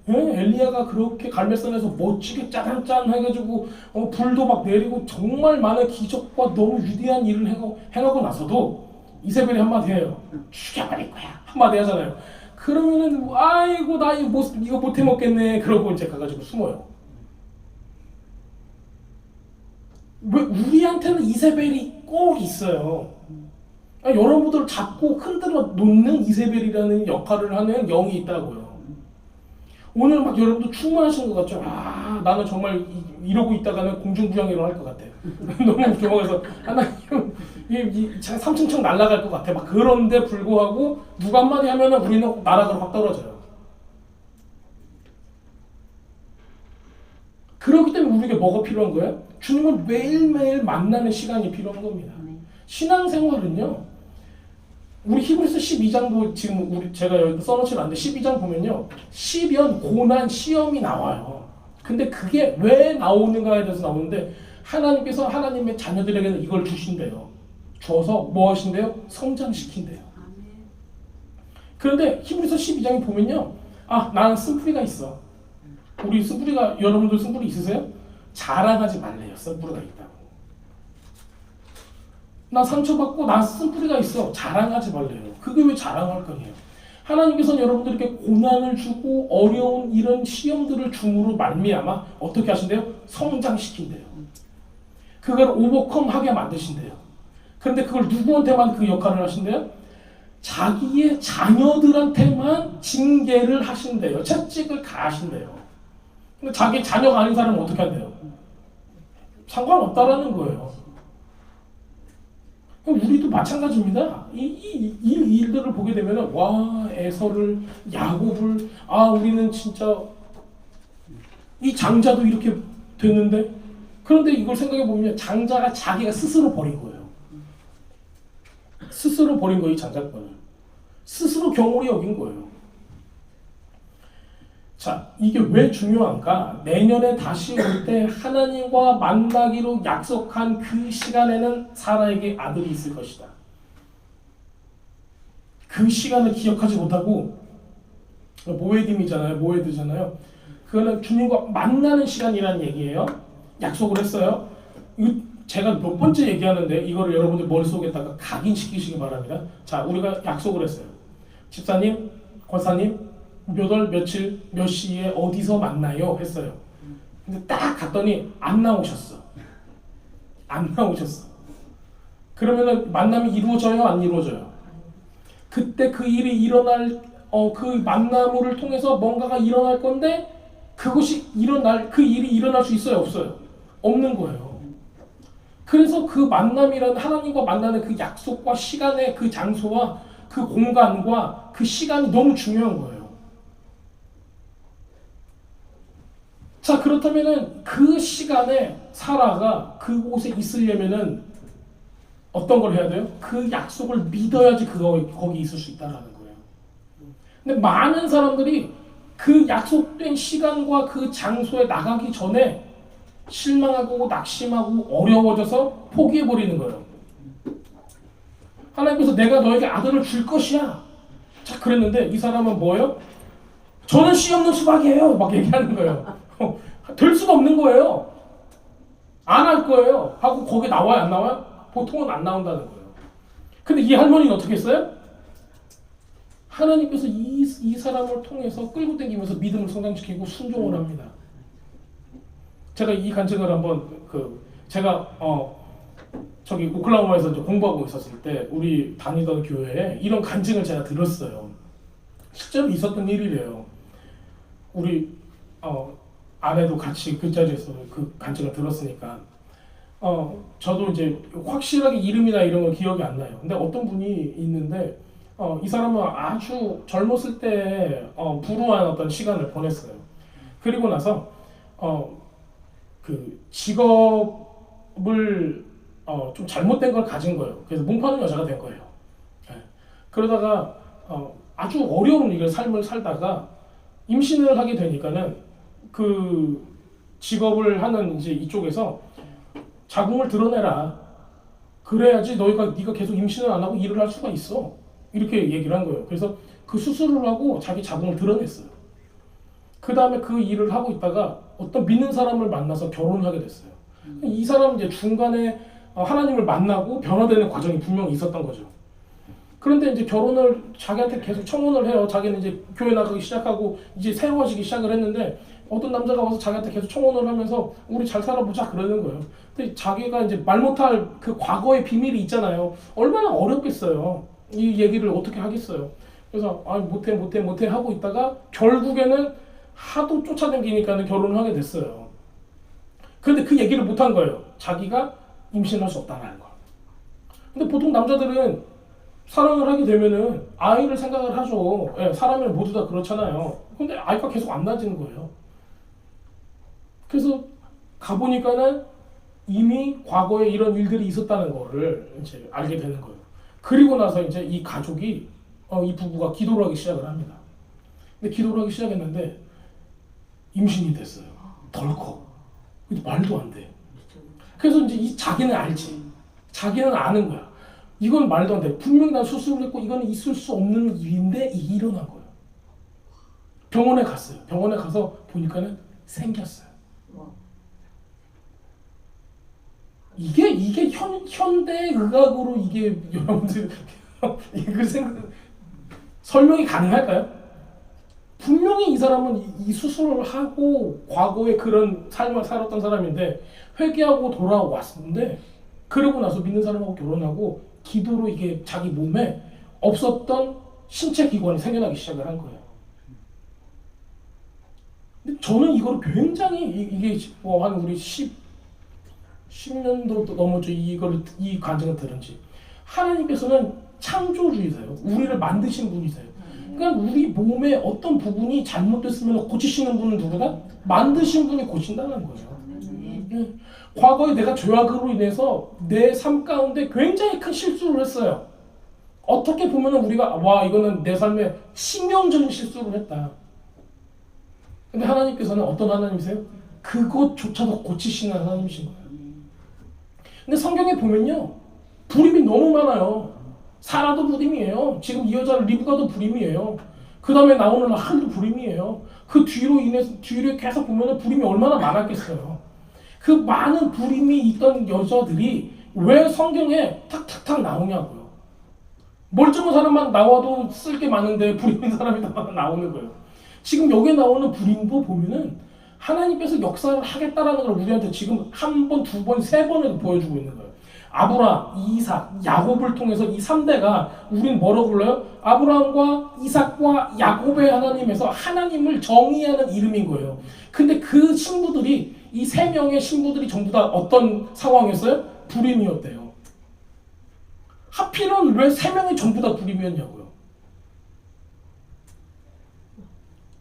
네? 엘리야가 그렇게 갈멜산에서 멋지게 짜잔짠 해가지고 불도 막 내리고 정말 많은 기적과 너무 위대한 일을 행하고 나서도 이세벨이 한마디 해요. 죽여버릴 거야. 한마디 하잖아요. 그러면은 아이고 나 이거 못 해먹겠네. 그러고 이제 가가지고 숨어요. 왜 우리한테는 이세벨이 꼭 있어요. 여러분들을 잡고 흔들어 놓는 이세벨이라는 역할을 하는 영이 있다고요. 오늘 막 여러분도 충만하신 것 같죠? 나는 정말 이러고 있다가는 공중부양회로 할 것 같아. 너무 좋아해서 하나님 3층 날아갈 것 같아. 막 그런데 불구하고 누가 한마디 하면은 우리는 나락으로 확 떨어져요. 그렇기 때문에 우리에게 뭐가 필요한 거예요? 주님을 매일매일 만나는 시간이 필요한 겁니다. 신앙생활은요. 우리 히브리서 12장도 지금 제가 여기 써놓지 않는데 12장 보면요. 시련, 고난, 시험이 나와요. 근데 그게 왜 나오는가에 대해서 나오는데 하나님께서 하나님의 자녀들에게는 이걸 주신대요. 줘서 뭐 하신대요? 성장시킨대요. 그런데 히브리서 12장에 보면요. 나는 쓴뿌리가 있어. 우리 쓴뿌리가 여러분들 쓴뿌리 있으세요? 자랑하지 말래요. 쓴뿌리가 있다고. 나 상처받고 나 쓴뿌리가 있어. 자랑하지 말래요. 그게 왜 자랑할 거예요? 하나님께서는 여러분들에게 고난을 주고 어려운 이런 시험들을 줌으로 말미암아 어떻게 하신대요? 성장시킨대요. 그걸 오버컴하게 만드신대요. 그런데 그걸 누구한테만 그 역할을 하신대요? 자기의 자녀들한테만 징계를 하신대요. 채찍을 가하신대요. 근데 자기 자녀가 아닌 사람은 어떻게 한대요? 상관없다라는 거예요. 우리도 마찬가지입니다. 이 일들을 보게 되면 에서를 야곱을 우리는 진짜 이 장자도 이렇게 됐는데 그런데 이걸 생각해 보면 장자가 자기가 스스로 버린 거예요. 스스로 버린 거예요. 이 장자권을 스스로 경홀히 여긴 거예요. 자, 이게 왜 중요한가? 내년에 다시 올 때 하나님과 만나기로 약속한 그 시간에는 사라에게 아들이 있을 것이다. 그 시간을 기억하지 못하고 모에드잖아요. 그거는 주님과 만나는 시간이라는 얘기예요. 약속을 했어요. 제가 몇 번째 얘기하는데 이거를 여러분들 머릿속에다가 각인시키시기 바랍니다. 자, 우리가 약속을 했어요. 집사님, 권사님 몇 월 며칠 몇 시에 어디서 만나요? 했어요. 근데 딱 갔더니 안 나오셨어. 안 나오셨어. 그러면은 만남이 이루어져요, 안 이루어져요? 그때 그 일이 일어날 그 만남을 통해서 뭔가가 일어날 건데 그것이 그 일이 일어날 수 있어요, 없어요? 없는 거예요. 그래서 그 만남이라는 하나님과 만나는 그 약속과 시간의 그 장소와 그 공간과 그 시간이 너무 중요한 거예요. 자, 그렇다면은 그 시간에 사라가 그곳에 있으려면은 어떤 걸 해야 돼요? 그 약속을 믿어야지 거기 있을 수 있다라는 거예요. 근데 많은 사람들이 그 약속된 시간과 그 장소에 나가기 전에 실망하고 낙심하고 어려워져서 포기해버리는 거예요. 하나님께서 내가 너에게 아들을 줄 것이야. 자, 그랬는데 이 사람은 뭐예요? 저는 씨 없는 수박이에요. 막 얘기하는 거예요. 될 수가 없는 거예요. 안 할 거예요. 하고 거기 나와요, 안 나와요? 보통은 안 나온다는 거예요. 근데 이 할머니는 어떻게 했어요? 하나님께서 이 사람을 통해서 끌고 다니면서 믿음을 성장시키고 순종을 합니다. 제가 이 간증을 한번 제가 저기 오클라호마에서 이제 공부하고 있었을 때 우리 다니던 교회에 이런 간증을 제가 들었어요. 실제로 있었던 일이래요. 우리 아내도 같이 그 자리에서 그 간증을 들었으니까 저도 이제 확실하게 이름이나 이런 건 기억이 안 나요. 근데 어떤 분이 있는데 이 사람은 아주 젊었을 때 불우한 어떤 시간을 보냈어요. 그리고 나서 그 직업을 좀 잘못된 걸 가진 거예요. 그래서 몸 파는 여자가 된 거예요. 네. 그러다가 아주 어려운 삶을 살다가 임신을 하게 되니까는 그 직업을 하는 이제 이쪽에서 자궁을 드러내라. 그래야지 네가 계속 임신을 안 하고 일을 할 수가 있어. 이렇게 얘기를 한 거예요. 그래서 그 수술을 하고 자기 자궁을 드러냈어요. 그 다음에 그 일을 하고 있다가 어떤 믿는 사람을 만나서 결혼을 하게 됐어요. 이 사람은 이제 중간에 하나님을 만나고 변화되는 과정이 분명히 있었던 거죠. 그런데 이제 결혼을 자기한테 계속 청혼을 해요. 자기는 이제 교회 나가기 시작하고 이제 새로워지기 시작을 했는데 어떤 남자가 와서 자기한테 계속 청혼을 하면서 우리 잘 살아보자 그러는 거예요. 근데 자기가 이제 말 못할 그 과거의 비밀이 있잖아요. 얼마나 어렵겠어요. 이 얘기를 어떻게 하겠어요. 그래서 못해 하고 있다가 결국에는 하도 쫓아다니니까는 결혼을 하게 됐어요. 그런데 그 얘기를 못한 거예요. 자기가 임신할 수 없다는 거. 근데 보통 남자들은 사랑을 하게 되면은 아이를 생각을 하죠. 예, 사람은 모두 다 그렇잖아요. 근데 아이가 계속 안 나지는 거예요. 그래서 가보니까는 이미 과거에 이런 일들이 있었다는 거를 이제 알게 되는 거예요. 그리고 나서 이제 이 가족이 이 부부가 기도를 하기 시작을 합니다. 근데 기도를 하기 시작했는데 임신이 됐어요. 덜컥. 근데 말도 안 돼. 그래서 이제 자기는 알지. 자기는 아는 거야. 이건 말도 안 돼. 분명히 난 수술을 했고 이거는 있을 수 없는 일인데 이게 일어난 거예요. 병원에 갔어요. 병원에 가서 보니까는 생겼어요. 이게 현대 의학으로 이게 여러분들 설명이 가능할까요? 분명히 이 사람은 이 수술을 하고 과거에 그런 삶을 살았던 사람인데 회개하고 돌아왔는데 그러고 나서 믿는 사람하고 결혼하고 기도로 이게 자기 몸에 없었던 신체 기관이 생겨나기 시작을 한 거예요. 근데 저는 이걸 굉장히 이게 한 우리 10년도 넘었죠. 이 간증을 들은 지. 하나님께서는 창조주이세요. 우리를 만드신 분이세요. 그러니까 우리 몸의 어떤 부분이 잘못됐으면 고치시는 분은 누구다? 만드신 분이 고친다는 거예요. 과거에 내가 죄악으로 인해서 내 삶 가운데 굉장히 큰 실수를 했어요. 어떻게 보면 우리가 이거는 내 삶에 치명적인 실수를 했다. 근데 하나님께서는 어떤 하나님이세요? 그것조차도 고치시는 하나님이신 거예요. 근데 성경에 보면요, 불임이 너무 많아요. 사라도 불임이에요. 지금 이 여자 리브가도 불임이에요. 그 다음에 나오는 라헬도 불임이에요. 그 뒤로 계속 보면 불임이 얼마나 많았겠어요. 그 많은 불임이 있던 여자들이 왜 성경에 탁탁탁 나오냐고요. 멀쩡한 사람만 나와도 쓸 게 많은데 불임인 사람이 다 나오는 거예요. 지금 여기에 나오는 불임도 보면은 하나님께서 역사를 하겠다라는 걸 우리한테 지금 한 번, 두 번, 세 번을 보여주고 있는 거예요. 아브라함, 이삭, 야곱을 통해서 이 3대가 우린 뭐라고 불러요? 아브라함과 이삭과 야곱의 하나님에서 하나님을 정의하는 이름인 거예요. 근데 그 신부들이 이 3명의 신부들이 전부 다 어떤 상황이었어요? 불임이었대요. 하필은 왜 3명이 전부 다 불임이었냐고요.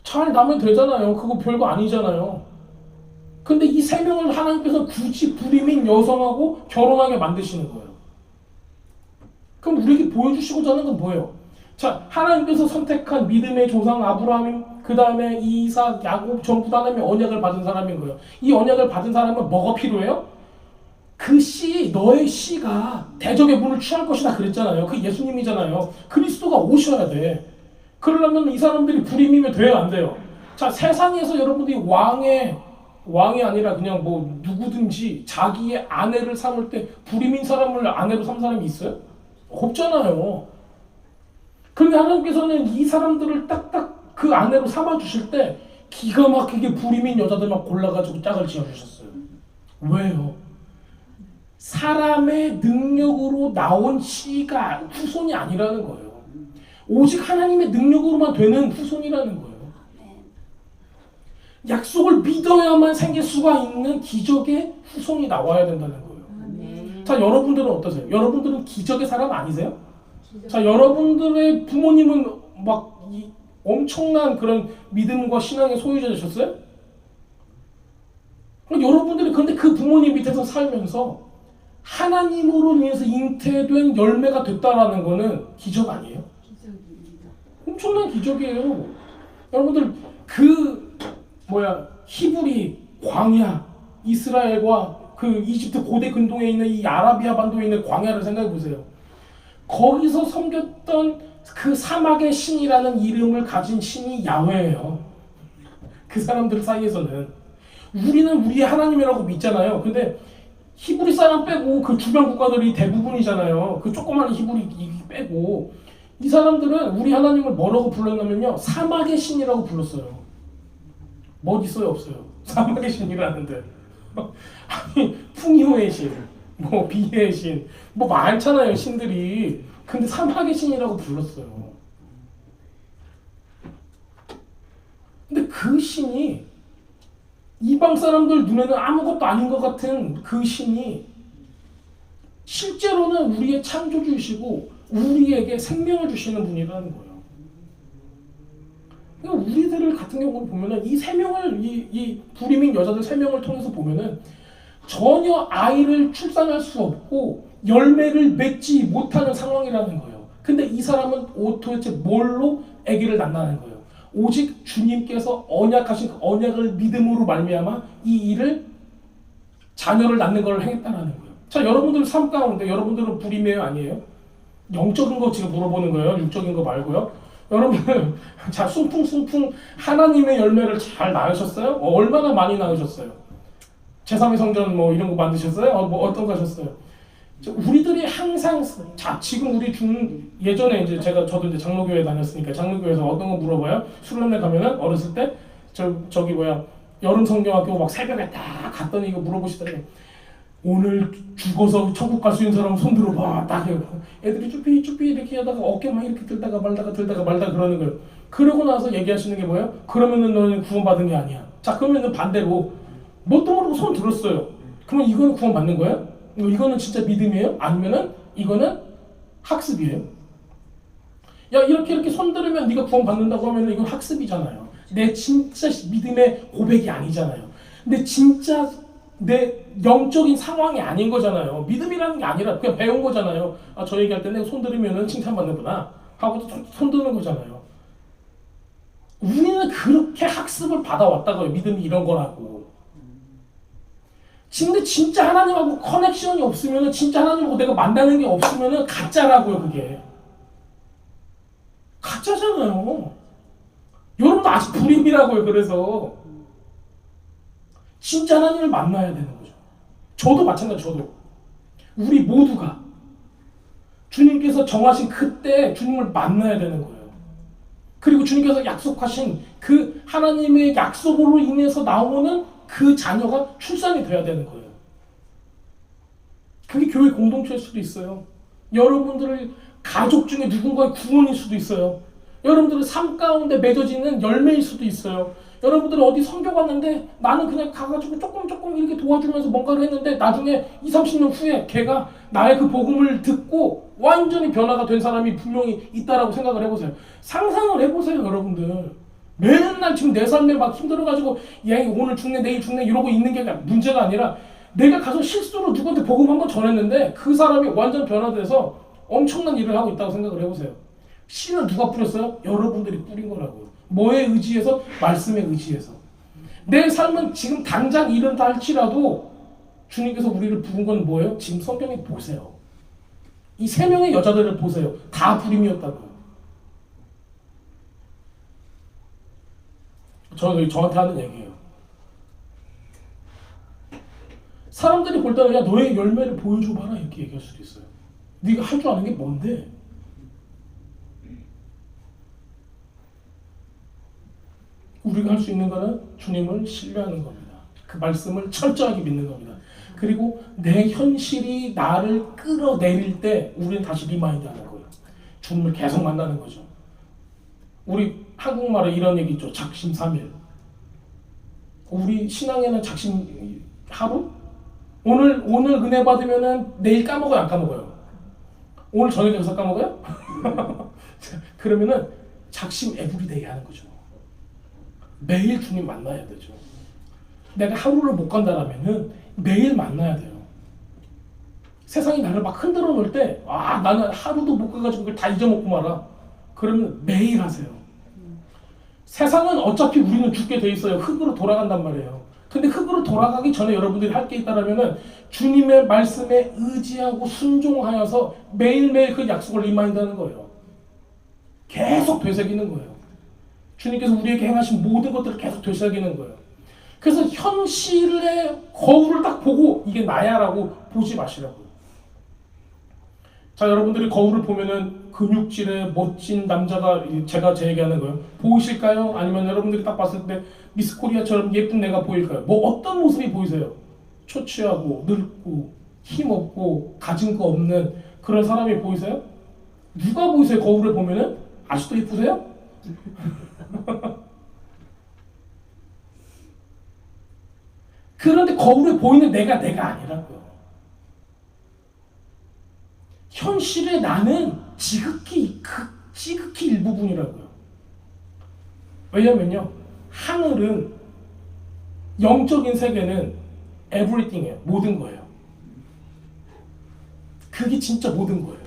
잘 나면 되잖아요. 그거 별거 아니잖아요. 근데 이 3명을 하나님께서 굳이 불임인 여성하고 결혼하게 만드시는 거예요. 그럼 우리에게 보여주시고자 하는 건 뭐예요? 자, 하나님께서 선택한 믿음의 조상 아브라함, 그 다음에 이삭, 야곱 전부 다 하나님의 언약을 받은 사람인 거예요. 이 언약을 받은 사람은 뭐가 필요해요? 그 씨, 너의 씨가 대적의 문을 취할 것이다 그랬잖아요. 그 예수님이잖아요. 그리스도가 오셔야 돼. 그러려면 이 사람들이 불임이면 돼요, 안 돼요? 자, 세상에서 여러분들이 왕이 아니라 그냥 뭐 누구든지 자기의 아내를 삼을 때 불임인 사람을 아내로 삼 사람이 있어요? 없잖아요. 그런데 하나님께서는 이 사람들을 딱딱 그 아내로 삼아주실 때 기가 막히게 불임인 여자들만 골라가지고 짝을 지어주셨어요. 왜요? 사람의 능력으로 나온 씨가 후손이 아니라는 거예요. 오직 하나님의 능력으로만 되는 후손이라는 거예요. 약속을 믿어야만 생길 수가 있는 기적의 후손이 나와야 된다는 거예요. 자, 여러분들은 어떠세요? 여러분들은 기적의 사람 아니세요? 자, 여러분들의 부모님은 막 엄청난 그런 믿음과 신앙의 소유자셨어요? 여러분들이 그런데 그 부모님 밑에서 살면서 하나님으로 인해서 잉태된 열매가 됐다라는 거는 기적 아니에요? 기적입니다. 엄청난 기적이에요. 여러분들 히브리 광야, 이스라엘과 그 이집트 고대 근동에 있는 이 아라비아 반도에 있는 광야를 생각해 보세요. 거기서 섬겼던 그 사막의 신이라는 이름을 가진 신이 야훼예요. 그 사람들 사이에서는 우리는 우리의 하나님이라고 믿잖아요. 근데 히브리 사람 빼고 그 주변 국가들이 대부분이잖아요. 그 조그마한 히브리 빼고 이 사람들은 우리 하나님을 뭐라고 불렀냐면요, 사막의 신이라고 불렀어요. 뭐 있어요, 없어요? 사막의 신이라는데 아니 풍요의 신, 뭐 비의 신, 뭐 많잖아요 신들이. 근데 사막의 신이라고 불렀어요. 근데 그 신이 이방 사람들 눈에는 아무것도 아닌 것 같은 그 신이 실제로는 우리의 창조주이시고 우리에게 생명을 주시는 분이라는 거예요. 그러니까 우리들 같은 경우를 보면은 이 3명을 이 불임인 여자들 3명을 통해서 보면은 전혀 아이를 출산할 수 없고 열매를 맺지 못하는 상황이라는 거예요. 근데 이 사람은 도대체 뭘로 아기를 낳는 거예요? 오직 주님께서 언약하신 그 언약을 믿음으로 말미암아 이 일을 자녀를 낳는 걸 행했다라는 거예요. 자, 여러분들 삶 가운데 여러분들은 불임이에요, 아니에요? 영적인 거 지금 물어보는 거예요. 육적인 거 말고요. 여러분, 자, 숭풍숭풍 하나님의 열매를 잘 낳으셨어요? 얼마나 많이 낳으셨어요? 제3의 성전 뭐 이런 거 만드셨어요? 뭐 어떤 거 하셨어요? 우리들이 항상, 자, 지금 우리 예전에 이제 저도 이제 장로교회 다녔으니까 장로교회에서 어떤 거 물어봐요? 수련회 가면은 어렸을 때 저기 여름 성경학교 막 새벽에 딱 갔더니 이거 물어보시더니 오늘 죽어서 천국 갈 수 있는 사람 손 들어봐. 딱 해요. 애들이 쭈삐 이렇게 하다가 어깨만 이렇게 들다가 말다가 그러는 거예요. 그러고 나서 얘기하시는 게 뭐예요? 그러면은 너는 구원받은 게 아니야. 자, 그러면은 반대로 뭣도 모르고 손 들었어요. 그러면 이거는 구원받는 거예요? 이거는 진짜 믿음이에요? 아니면은 이거는 학습이에요? 야, 이렇게 손 들으면 네가 구원받는다고 하면 이건 학습이잖아요. 내 진짜 믿음의 고백이 아니잖아요. 근데 진짜 내 영적인 상황이 아닌 거잖아요. 믿음이라는 게 아니라 그냥 배운 거잖아요. 아, 저 얘기할 때 내가 손 들으면 칭찬받는구나 하고 손 드는 거잖아요. 우리는 그렇게 학습을 받아왔다고요. 믿음이 이런 거라고. 근데 진짜 하나님하고 커넥션이 없으면, 진짜 하나님하고 내가 만나는 게 없으면 가짜라고요. 그게 가짜잖아요. 여러분도 아직 불임이라고요. 그래서 진짜 하나님을 만나야 되는 거죠. 저도 마찬가지. 저도 우리 모두가 주님께서 정하신 그때 주님을 만나야 되는 거예요. 그리고 주님께서 약속하신 그 하나님의 약속으로 인해서 나오는 그 자녀가 출산이 돼야 되는 거예요. 그게 교회 공동체일 수도 있어요. 여러분들의 가족 중에 누군가의 구원일 수도 있어요. 여러분들의 삶 가운데 맺어지는 열매일 수도 있어요. 여러분들은 어디 선교 갔는데 나는 그냥 가가지고 조금 이렇게 도와주면서 뭔가를 했는데 나중에 20-30년 후에 걔가 나의 그 복음을 듣고 완전히 변화가 된 사람이 분명히 있다라고 생각을 해보세요. 상상을 해보세요, 여러분들. 맨날 지금 내 삶에 막 힘들어가지고 야 오늘 죽네 내일 죽네 이러고 있는 게 문제가 아니라 내가 가서 실수로 누구한테 복음 한번 전했는데 그 사람이 완전 변화돼서 엄청난 일을 하고 있다고 생각을 해보세요. 씨는 누가 뿌렸어요? 여러분들이 뿌린 거라고요. 뭐에 의지해서? 말씀에 의지해서. 내 삶은 지금 당장 이런다 할지라도 주님께서 우리를 부른 건 뭐예요? 지금 성경에 보세요. 이 3명의 여자들을 보세요. 다 불임이었다고요. 저한테 하는 얘기예요. 사람들이 볼 때는 야 너의 열매를 보여줘봐라 이렇게 얘기할 수도 있어요. 네가 할 줄 아는 게 뭔데? 우리가 할 수 있는 거는 주님을 신뢰하는 겁니다. 그 말씀을 철저하게 믿는 겁니다. 그리고 내 현실이 나를 끌어내릴 때 우리는 다시 리마인드 하는 거예요. 주님을 계속 만나는 거죠. 우리 한국말에 이런 얘기 있죠. 작심삼일. 우리 신앙에는 작심 하루? 오늘 은혜 받으면은 내일 까먹어요, 안 까먹어요? 오늘 저녁에 가서 까먹어요? 그러면은 작심 에브리데이 하는 거죠. 매일 주님 만나야 되죠. 내가 하루를 못 간다라면은 매일 만나야 돼요. 세상이 나를 막 흔들어 놓을 때, 나는 하루도 못 가가지고 그걸 다 잊어먹고 말아. 그러면 매일 하세요. 세상은 어차피 우리는 죽게 돼 있어요. 흙으로 돌아간단 말이에요. 근데 흙으로 돌아가기 전에 여러분들이 할 게 있다라면은 주님의 말씀에 의지하고 순종하여서 매일매일 그 약속을 리마인드하는 거예요. 계속 되새기는 거예요. 주님께서 우리에게 행하신 모든 것들을 계속 되새기는 거예요. 그래서 현실의 거울을 딱 보고 이게 나야라고 보지 마시라고요. 자, 여러분들이 거울을 보면은 근육질의 멋진 남자가 제가 제 얘기하는 거예요. 보이실까요? 아니면 여러분들이 딱 봤을 때 미스 코리아처럼 예쁜 애가 보일까요? 뭐 어떤 모습이 보이세요? 초췌하고 늙고 힘없고 가진 거 없는 그런 사람이 보이세요? 누가 보이세요? 거울을 보면은? 아직도 예쁘세요? 그런데 거울에 보이는 내가 아니라고요. 현실의 나는 지극히 일부분이라고요. 왜냐면요, 하늘은 영적인 세계는 everything이에요. 모든 거예요. 그게 진짜 모든 거예요.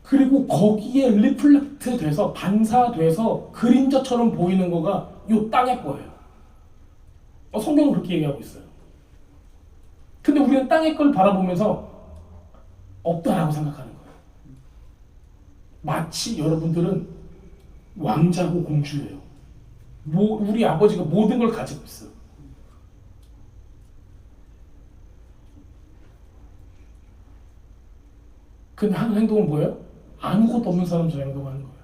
그리고 거기에 리플렉트 돼서 반사돼서 그림자처럼 보이는 거가 요 땅의 거예요. 성경은 그렇게 얘기하고 있어요. 근데 우리는 땅의 걸 바라보면서 없다라고 생각하는 거예요. 마치 여러분들은 왕자고 공주예요. 우리 아버지가 모든 걸 가지고 있어요. 근데 하는 행동은 뭐예요? 아무것도 없는 사람처럼 행동하는 거예요.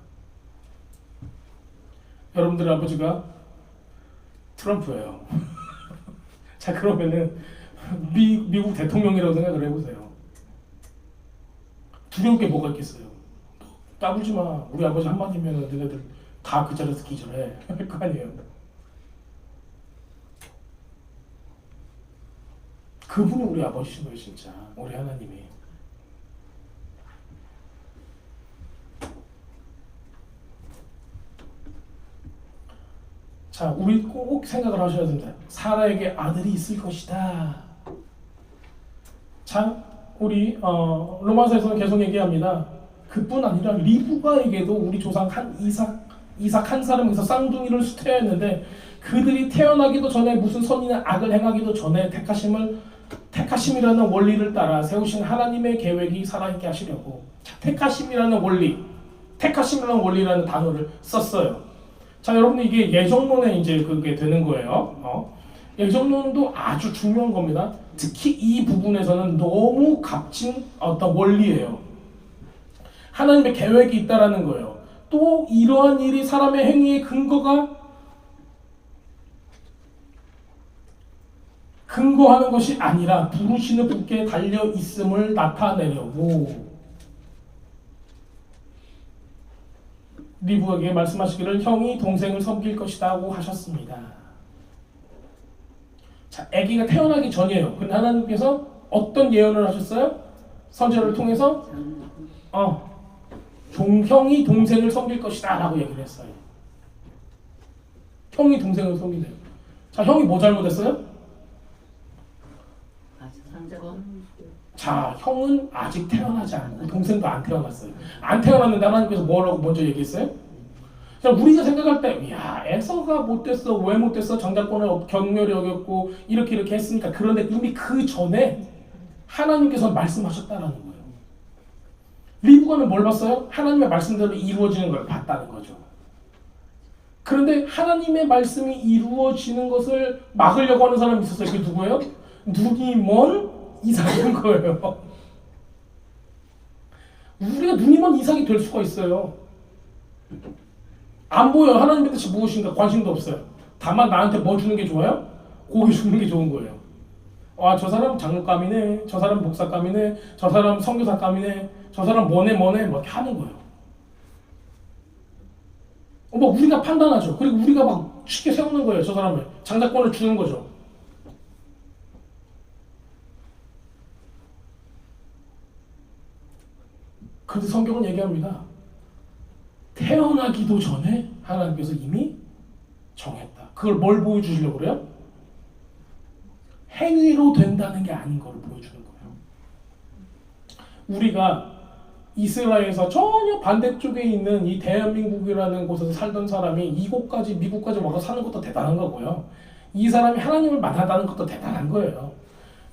여러분들의 아버지가 트럼프예요. 자, 그러면은 미국 대통령이라고 생각을 해보세요. 두려울 게 뭐가 있겠어요? 까불지 마. 우리 아버지 한마디면 너네들 다 그 자리에서 기절해. 할 거 아니에요. 그분이 우리 아버지신 거예요, 진짜. 우리 하나님이. 자, 우리 꼭 생각을 하셔야 됩니다. 사라에게 아들이 있을 것이다. 자, 우리 로마서에서는 계속 얘기합니다. 그뿐 아니라 리브가에게도 우리 조상 이삭 한 사람에서 쌍둥이를 수태했는데 그들이 태어나기도 전에 무슨 선이나 악을 행하기도 전에 택하심이라는 원리를 따라 세우신 하나님의 계획이 살아있게 하시려고. 자, 택하심이라는 원리라는 단어를 썼어요. 자, 여러분 이게 예정론에 이제 그게 되는 거예요. 예정론도 아주 중요한 겁니다. 특히 이 부분에서는 너무 값진 어떤 원리예요. 하나님의 계획이 있다라는 거예요. 또 또 이러한 일이 사람의 행위의 근거하는 것이 아니라 부르시는 분께 달려 있음을 나타내려고 리브에게 말씀하시기를 형이 동생을 섬길 것이다 하고 하셨습니다. 자, 아기가 태어나기 전이에요. 근데 하나님께서 어떤 예언을 하셨어요? 선지자를 통해서 형이 동생을 섬길 것이다 라고 얘기를 했어요. 형이 동생을 섬기네요. 자, 형이 뭐 잘못했어요? 자, 형은 아직 태어나지 않고 동생도 안 태어났어요. 안 태어났는데 하나님께서 뭐라고 먼저 얘기했어요? 자, 우리가 생각할 때, 야, 에서가 못됐어, 왜 못됐어? 장자권을 경멸히 여겼고 이렇게 했으니까. 그런데 이미 그 전에 하나님께서 말씀하셨다라는 거예요. 리브가는 뭘 봤어요? 하나님의 말씀대로 이루어지는 걸 봤다는 거죠. 그런데 하나님의 말씀이 이루어지는 것을 막으려고 하는 사람이 있었어요. 그게 누구예요? 눈이 먼 이삭인 거예요. 우리가 눈이 먼 이삭이 될 수가 있어요. 안 보여요. 하나님의 뜻이 무엇인가 관심도 없어요. 다만 나한테 뭐 주는 게 좋아요? 고기 주는 게 좋은 거예요. 와, 저 사람 장로감이네, 저 사람 목사감이네, 저 사람 선교사감이네, 저 사람 뭐네 뭐 이렇게 하는 거예요. 뭐 우리가 판단하죠. 그리고 우리가 막 쉽게 세우는 거예요. 저 사람을 장자권을 주는 거죠. 그런데 성경은 얘기합니다. 태어나기도 전에 하나님께서 이미 정했다. 그걸 뭘 보여주시려고 그래요? 행위로 된다는 게 아닌 걸 보여주는 거예요. 우리가 이스라엘에서 전혀 반대쪽에 있는 이 대한민국이라는 곳에서 살던 사람이 이곳까지 미국까지 와서 사는 것도 대단한 거고요. 이 사람이 하나님을 만나다는 것도 대단한 거예요.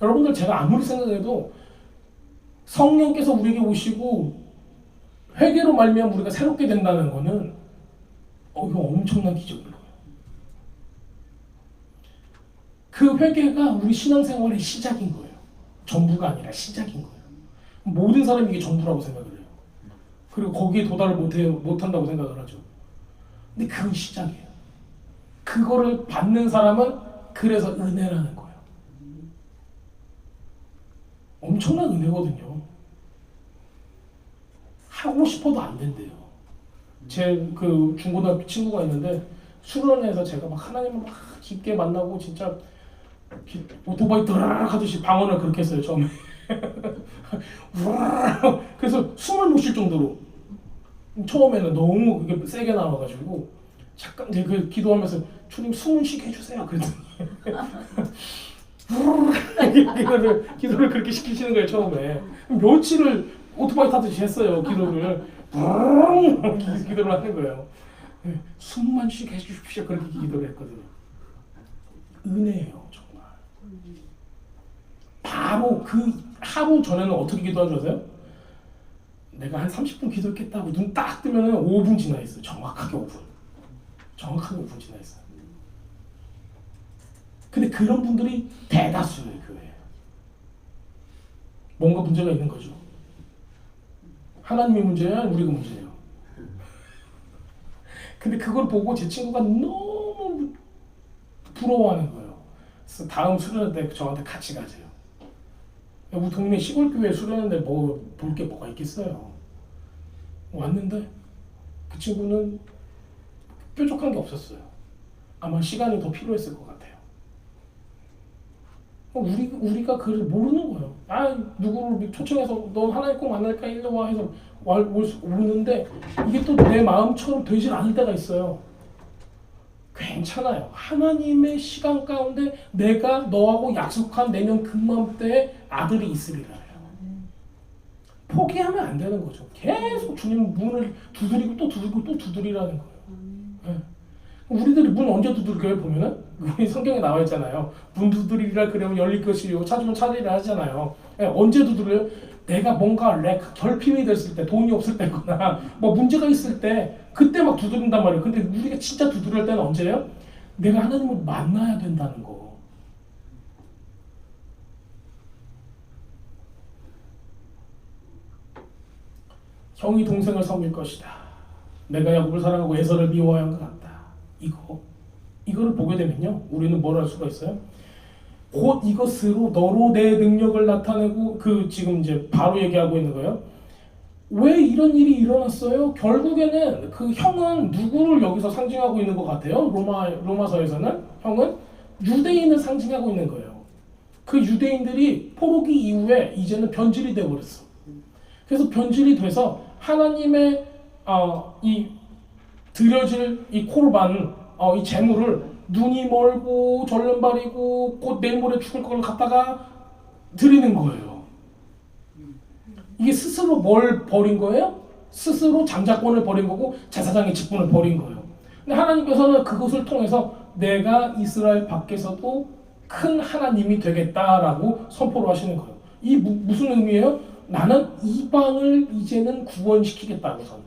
여러분들 제가 아무리 생각해도 성령께서 우리에게 오시고 회개로 말미암아 우리가 새롭게 된다는 거는 이거 엄청난 기적이에요. 그 회개가 우리 신앙생활의 시작인 거예요. 전부가 아니라 시작인 거예요. 모든 사람이 이게 전부라고 생각을 해요. 그리고 거기에 도달을 못한다고 생각을 하죠. 근데 그건 시작이에요. 그거를 받는 사람은 그래서 은혜라는 거예요. 엄청난 은혜거든요. 하고 싶어도 안 된대요. 제 그 중고등학교 친구가 있는데 수련회에서 제가 막 하나님을 막 깊게 만나고 진짜 오토바이 드라락 하듯이 방언을 그렇게 했어요 처음에. 그래서 숨을 못 쉴 정도로 처음에는 너무 그게 세게 나와가지고 잠깐 이제 그 기도하면서 주님 숨을 쉬게 해주세요 그랬더니 기도를 그렇게 시키시는 거예요 처음에. 며칠을 오토바이 타듯이 했어요 기도를. 기도를 하는 거예요. 숨만 쉬게 해주십시오 그렇게 기도를 했거든요. 은혜예요 정말. 바로 그 하루 전에는 어떻게 기도한 줄 아세요? 내가 한 30분 기도했겠다고 눈 딱 뜨면 5분 지나 있어요. 정확하게 5분. 정확하게 5분 지나 있어요. 근데 그런 분들이 대다수예요 교회에. 뭔가 문제가 있는 거죠. 하나님이 문제야 우리가 문제예요. 근데 그걸 보고 제 친구가 너무 부러워하는 거예요. 그래서 다음 수련회 때 저한테 같이 가세요. 우리 동네 시골교회 수련회인데 뭐 볼 게 뭐가 있겠어요. 왔는데 그 친구는 뾰족한 게 없었어요. 아마 시간이 더 필요했을 것 같아요. 우리가 그걸 모르는 거예요. 누구를 초청해서 너 하나님 꼭 만날까 일로 와 해서 오는데 이게 또 내 마음처럼 되질 않을 때가 있어요. 괜찮아요. 하나님의 시간 가운데 내가 너하고 약속한 내년 금맘때에 아들이 있으리라. 포기하면 안 되는 거죠. 계속 주님 문을 두드리고 또 두드리고 또 두드리라는 거예요. 네. 우리들이 문 언제 두들겨요 보면은? 우리 성경에 나와 있잖아요. 문 두드리라 그러면 열릴 것이요 찾으면 찾으리라 하잖아요. 네. 언제 두드려요? 내가 뭔가 결핍이 됐을 때, 돈이 없을 때거나 뭐 문제가 있을 때 그때 막 두드린단 말이에요. 근데 우리가 진짜 두드릴 때는 언제예요? 내가 하나님을 만나야 된다는 거. 형이 동생을 섬길 것이다. 내가 야곱을 사랑하고 에서를 미워한 것 같다. 이거를 보게 되면요, 우리는 뭘 할 수가 있어요? 곧 이것으로 너로 내 능력을 나타내고 지금 이제 바로 얘기하고 있는 거예요. 왜 이런 일이 일어났어요? 결국에는 그 형은 누구를 여기서 상징하고 있는 것 같아요? 로마서에서는 형은 유대인을 상징하고 있는 거예요. 그 유대인들이 포로기 이후에 이제는 변질이 되어버렸어. 그래서 변질이 돼서 하나님의 이 드려질 이 코르반, 이 제물을 눈이 멀고 절름발이고 곧 내일 모레 죽을 걸 갖다가 드리는 거예요. 이게 스스로 뭘 버린 거예요? 스스로 장자권을 버린 거고 제사장의 직분을 버린 거예요. 근데 하나님께서는 그것을 통해서 내가 이스라엘 밖에서도 큰 하나님이 되겠다라고 선포를 하시는 거예요. 이 무슨 의미예요? 나는 이방을 이제는 구원시키겠다고선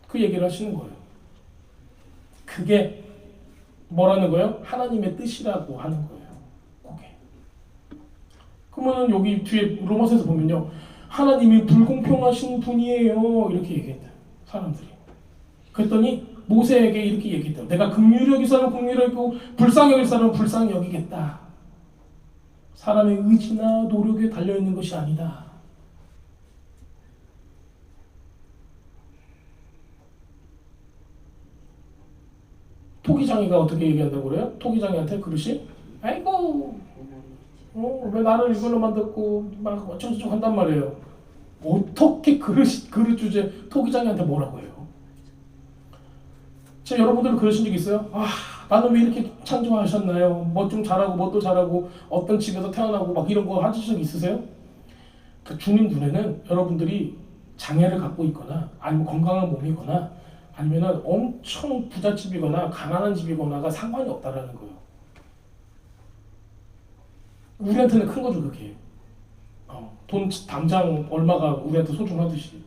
그 얘기를 하시는 거예요. 그게 뭐라는 거예요? 하나님의 뜻이라고 하는 거예요. 그게. 그러면 여기 뒤에 로마서에서 보면요, 하나님이 불공평하신 분이에요 이렇게 얘기했다 사람들이. 그랬더니 모세에게 이렇게 얘기했다. 내가 긍휼히 여길 사람은 긍휼히 여기고 불쌍히 여길 사람은 불쌍히 여기겠다. 사람의 의지나 노력에 달려있는 것이 아니다. 토기장이가 어떻게 얘기한다고 그래요? 토기장이한테 그릇이 아이고 왜 나를 이걸로 만들고 막 어쩌고저쩌고 한단 말이에요. 어떻게 그릇 주제 토기장이한테 뭐라고 해요? 여러분들은 그러신 적 있어요? 나는 왜 이렇게 창조하셨나요? 뭐 좀 잘하고 뭣도 잘하고 어떤 집에서 태어나고 막 이런 거 하신 적 있으세요? 주님 눈에는 여러분들이 장애를 갖고 있거나 아니면 건강한 몸이거나 아니면은 엄청 부잣집이거나 가난한 집이거나가 상관이 없다라는 거예요. 우리한테는 큰 거죠 그게. 돈 당장 얼마가 우리한테 소중하듯이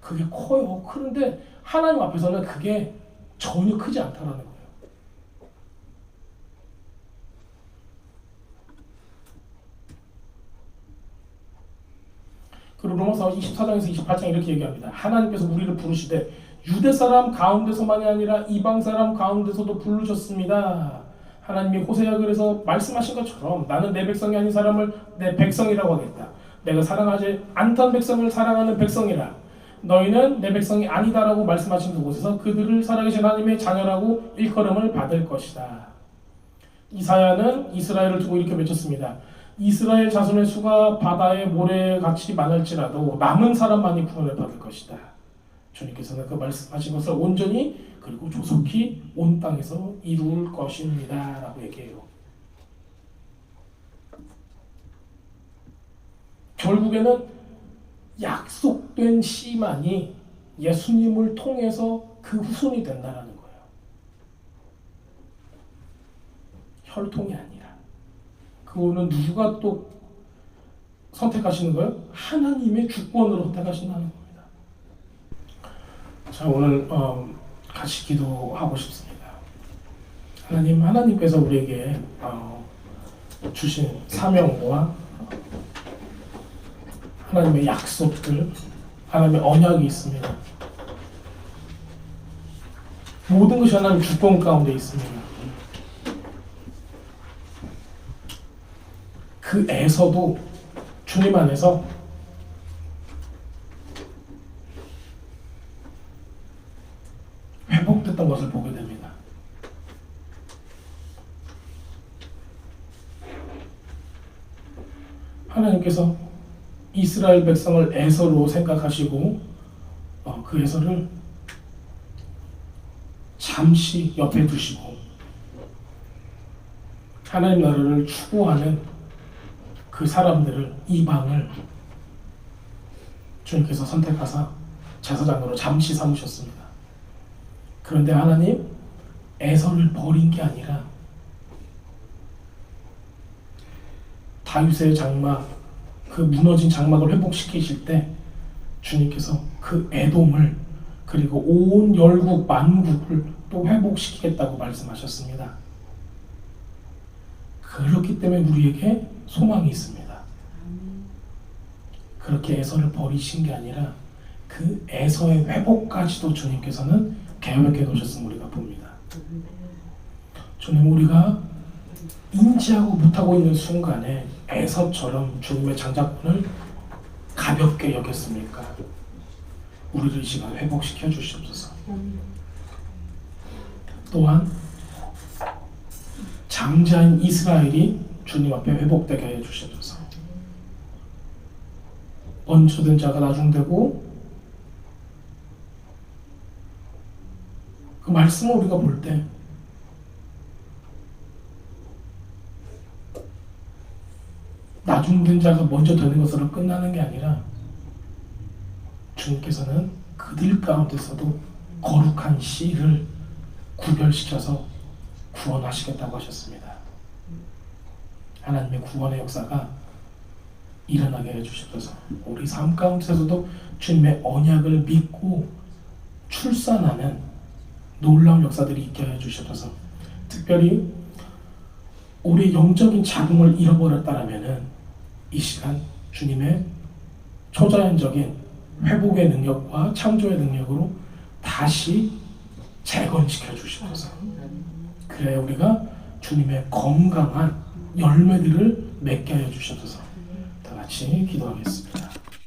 그게 커요. 그런데 하나님 앞에서는 그게 전혀 크지 않다라는 거예요. 그리고 로마서 24장에서 28장 이렇게 얘기합니다. 하나님께서 우리를 부르시되 유대 사람 가운데서만이 아니라 이방 사람 가운데서도 부르셨습니다. 하나님이 호세아 글에서 말씀하신 것처럼 나는 내 백성이 아닌 사람을 내 백성이라고 하겠다. 내가 사랑하지 않던 백성을 사랑하는 백성이라. 너희는 내 백성이 아니다라고 말씀하신 그곳에서 그들을 살아계신 하나님의 자녀라고 일컬음을 받을 것이다. 이사야는 이스라엘을 두고 이렇게 외쳤습니다. 이스라엘 자손의 수가 바다의 모래같이 많을지라도 남은 사람만이 구원을 받을 것이다. 주님께서는 그 말씀하신 것을 온전히 그리고 조속히 온 땅에서 이룰 것입니다 라고 얘기해요. 결국에는 약속된 씨만이 예수님을 통해서 그 후손이 된다는 거예요. 혈통이 아니라. 그거는 누가 또 선택하시는 거예요? 하나님의 주권으로 선택하신다는 겁니다. 자, 오늘 같이 기도하고 싶습니다. 하나님께서 우리에게 주신 사명과 하나님의 약속들, 하나님의 언약이 있습니다. 모든 것이 하나님 주권 가운데 있습니다. 그 애서도 주님 안에서 회복됐던 것을 보게 됩니다. 하나님께서 이스라엘 백성을 에서로 생각하시고 그 에서를 잠시 옆에 두시고 하나님 나라를 추구하는 그 사람들을 이방을 주님께서 선택하사 제사장으로 잠시 삼으셨습니다. 그런데 하나님 에서를 버린 게 아니라 다윗의 장막, 그 무너진 장막을 회복시키실 때 주님께서 그 에돔을 그리고 온 열국 만국을 또 회복시키겠다고 말씀하셨습니다. 그렇기 때문에 우리에게 소망이 있습니다. 그렇게 에서를 버리신 게 아니라 그 에서의 회복까지도 주님께서는 계획해 놓으셨음을 우리가 봅니다. 주님, 우리가 인지하고 못하고 있는 순간에 에서처럼 주님의 장자권을 가볍게 여겼습니까? 우리를 이 시간 회복시켜 주시옵소서. 또한 장자인 이스라엘이 주님 앞에 회복되게 해 주시옵소서. 언초된 자가 나중되고, 그 말씀을 우리가 볼 때 나중된 자가 먼저 되는 것으로 끝나는 게 아니라 주님께서는 그들 가운데서도 거룩한 씨를 구별시켜서 구원하시겠다고 하셨습니다. 하나님의 구원의 역사가 일어나게 해주시옵소서. 우리 삶 가운데서도 주님의 언약을 믿고 출산하는 놀라운 역사들이 있게 해주시옵소서. 특별히 우리 영적인 자궁을 잃어버렸다라면은 이 시간 주님의 초자연적인 회복의 능력과 창조의 능력으로 다시 재건시켜 주시옵소서. 그래야 우리가 주님의 건강한 열매들을 맺게 하여 주시옵소서. 다 같이 기도하겠습니다.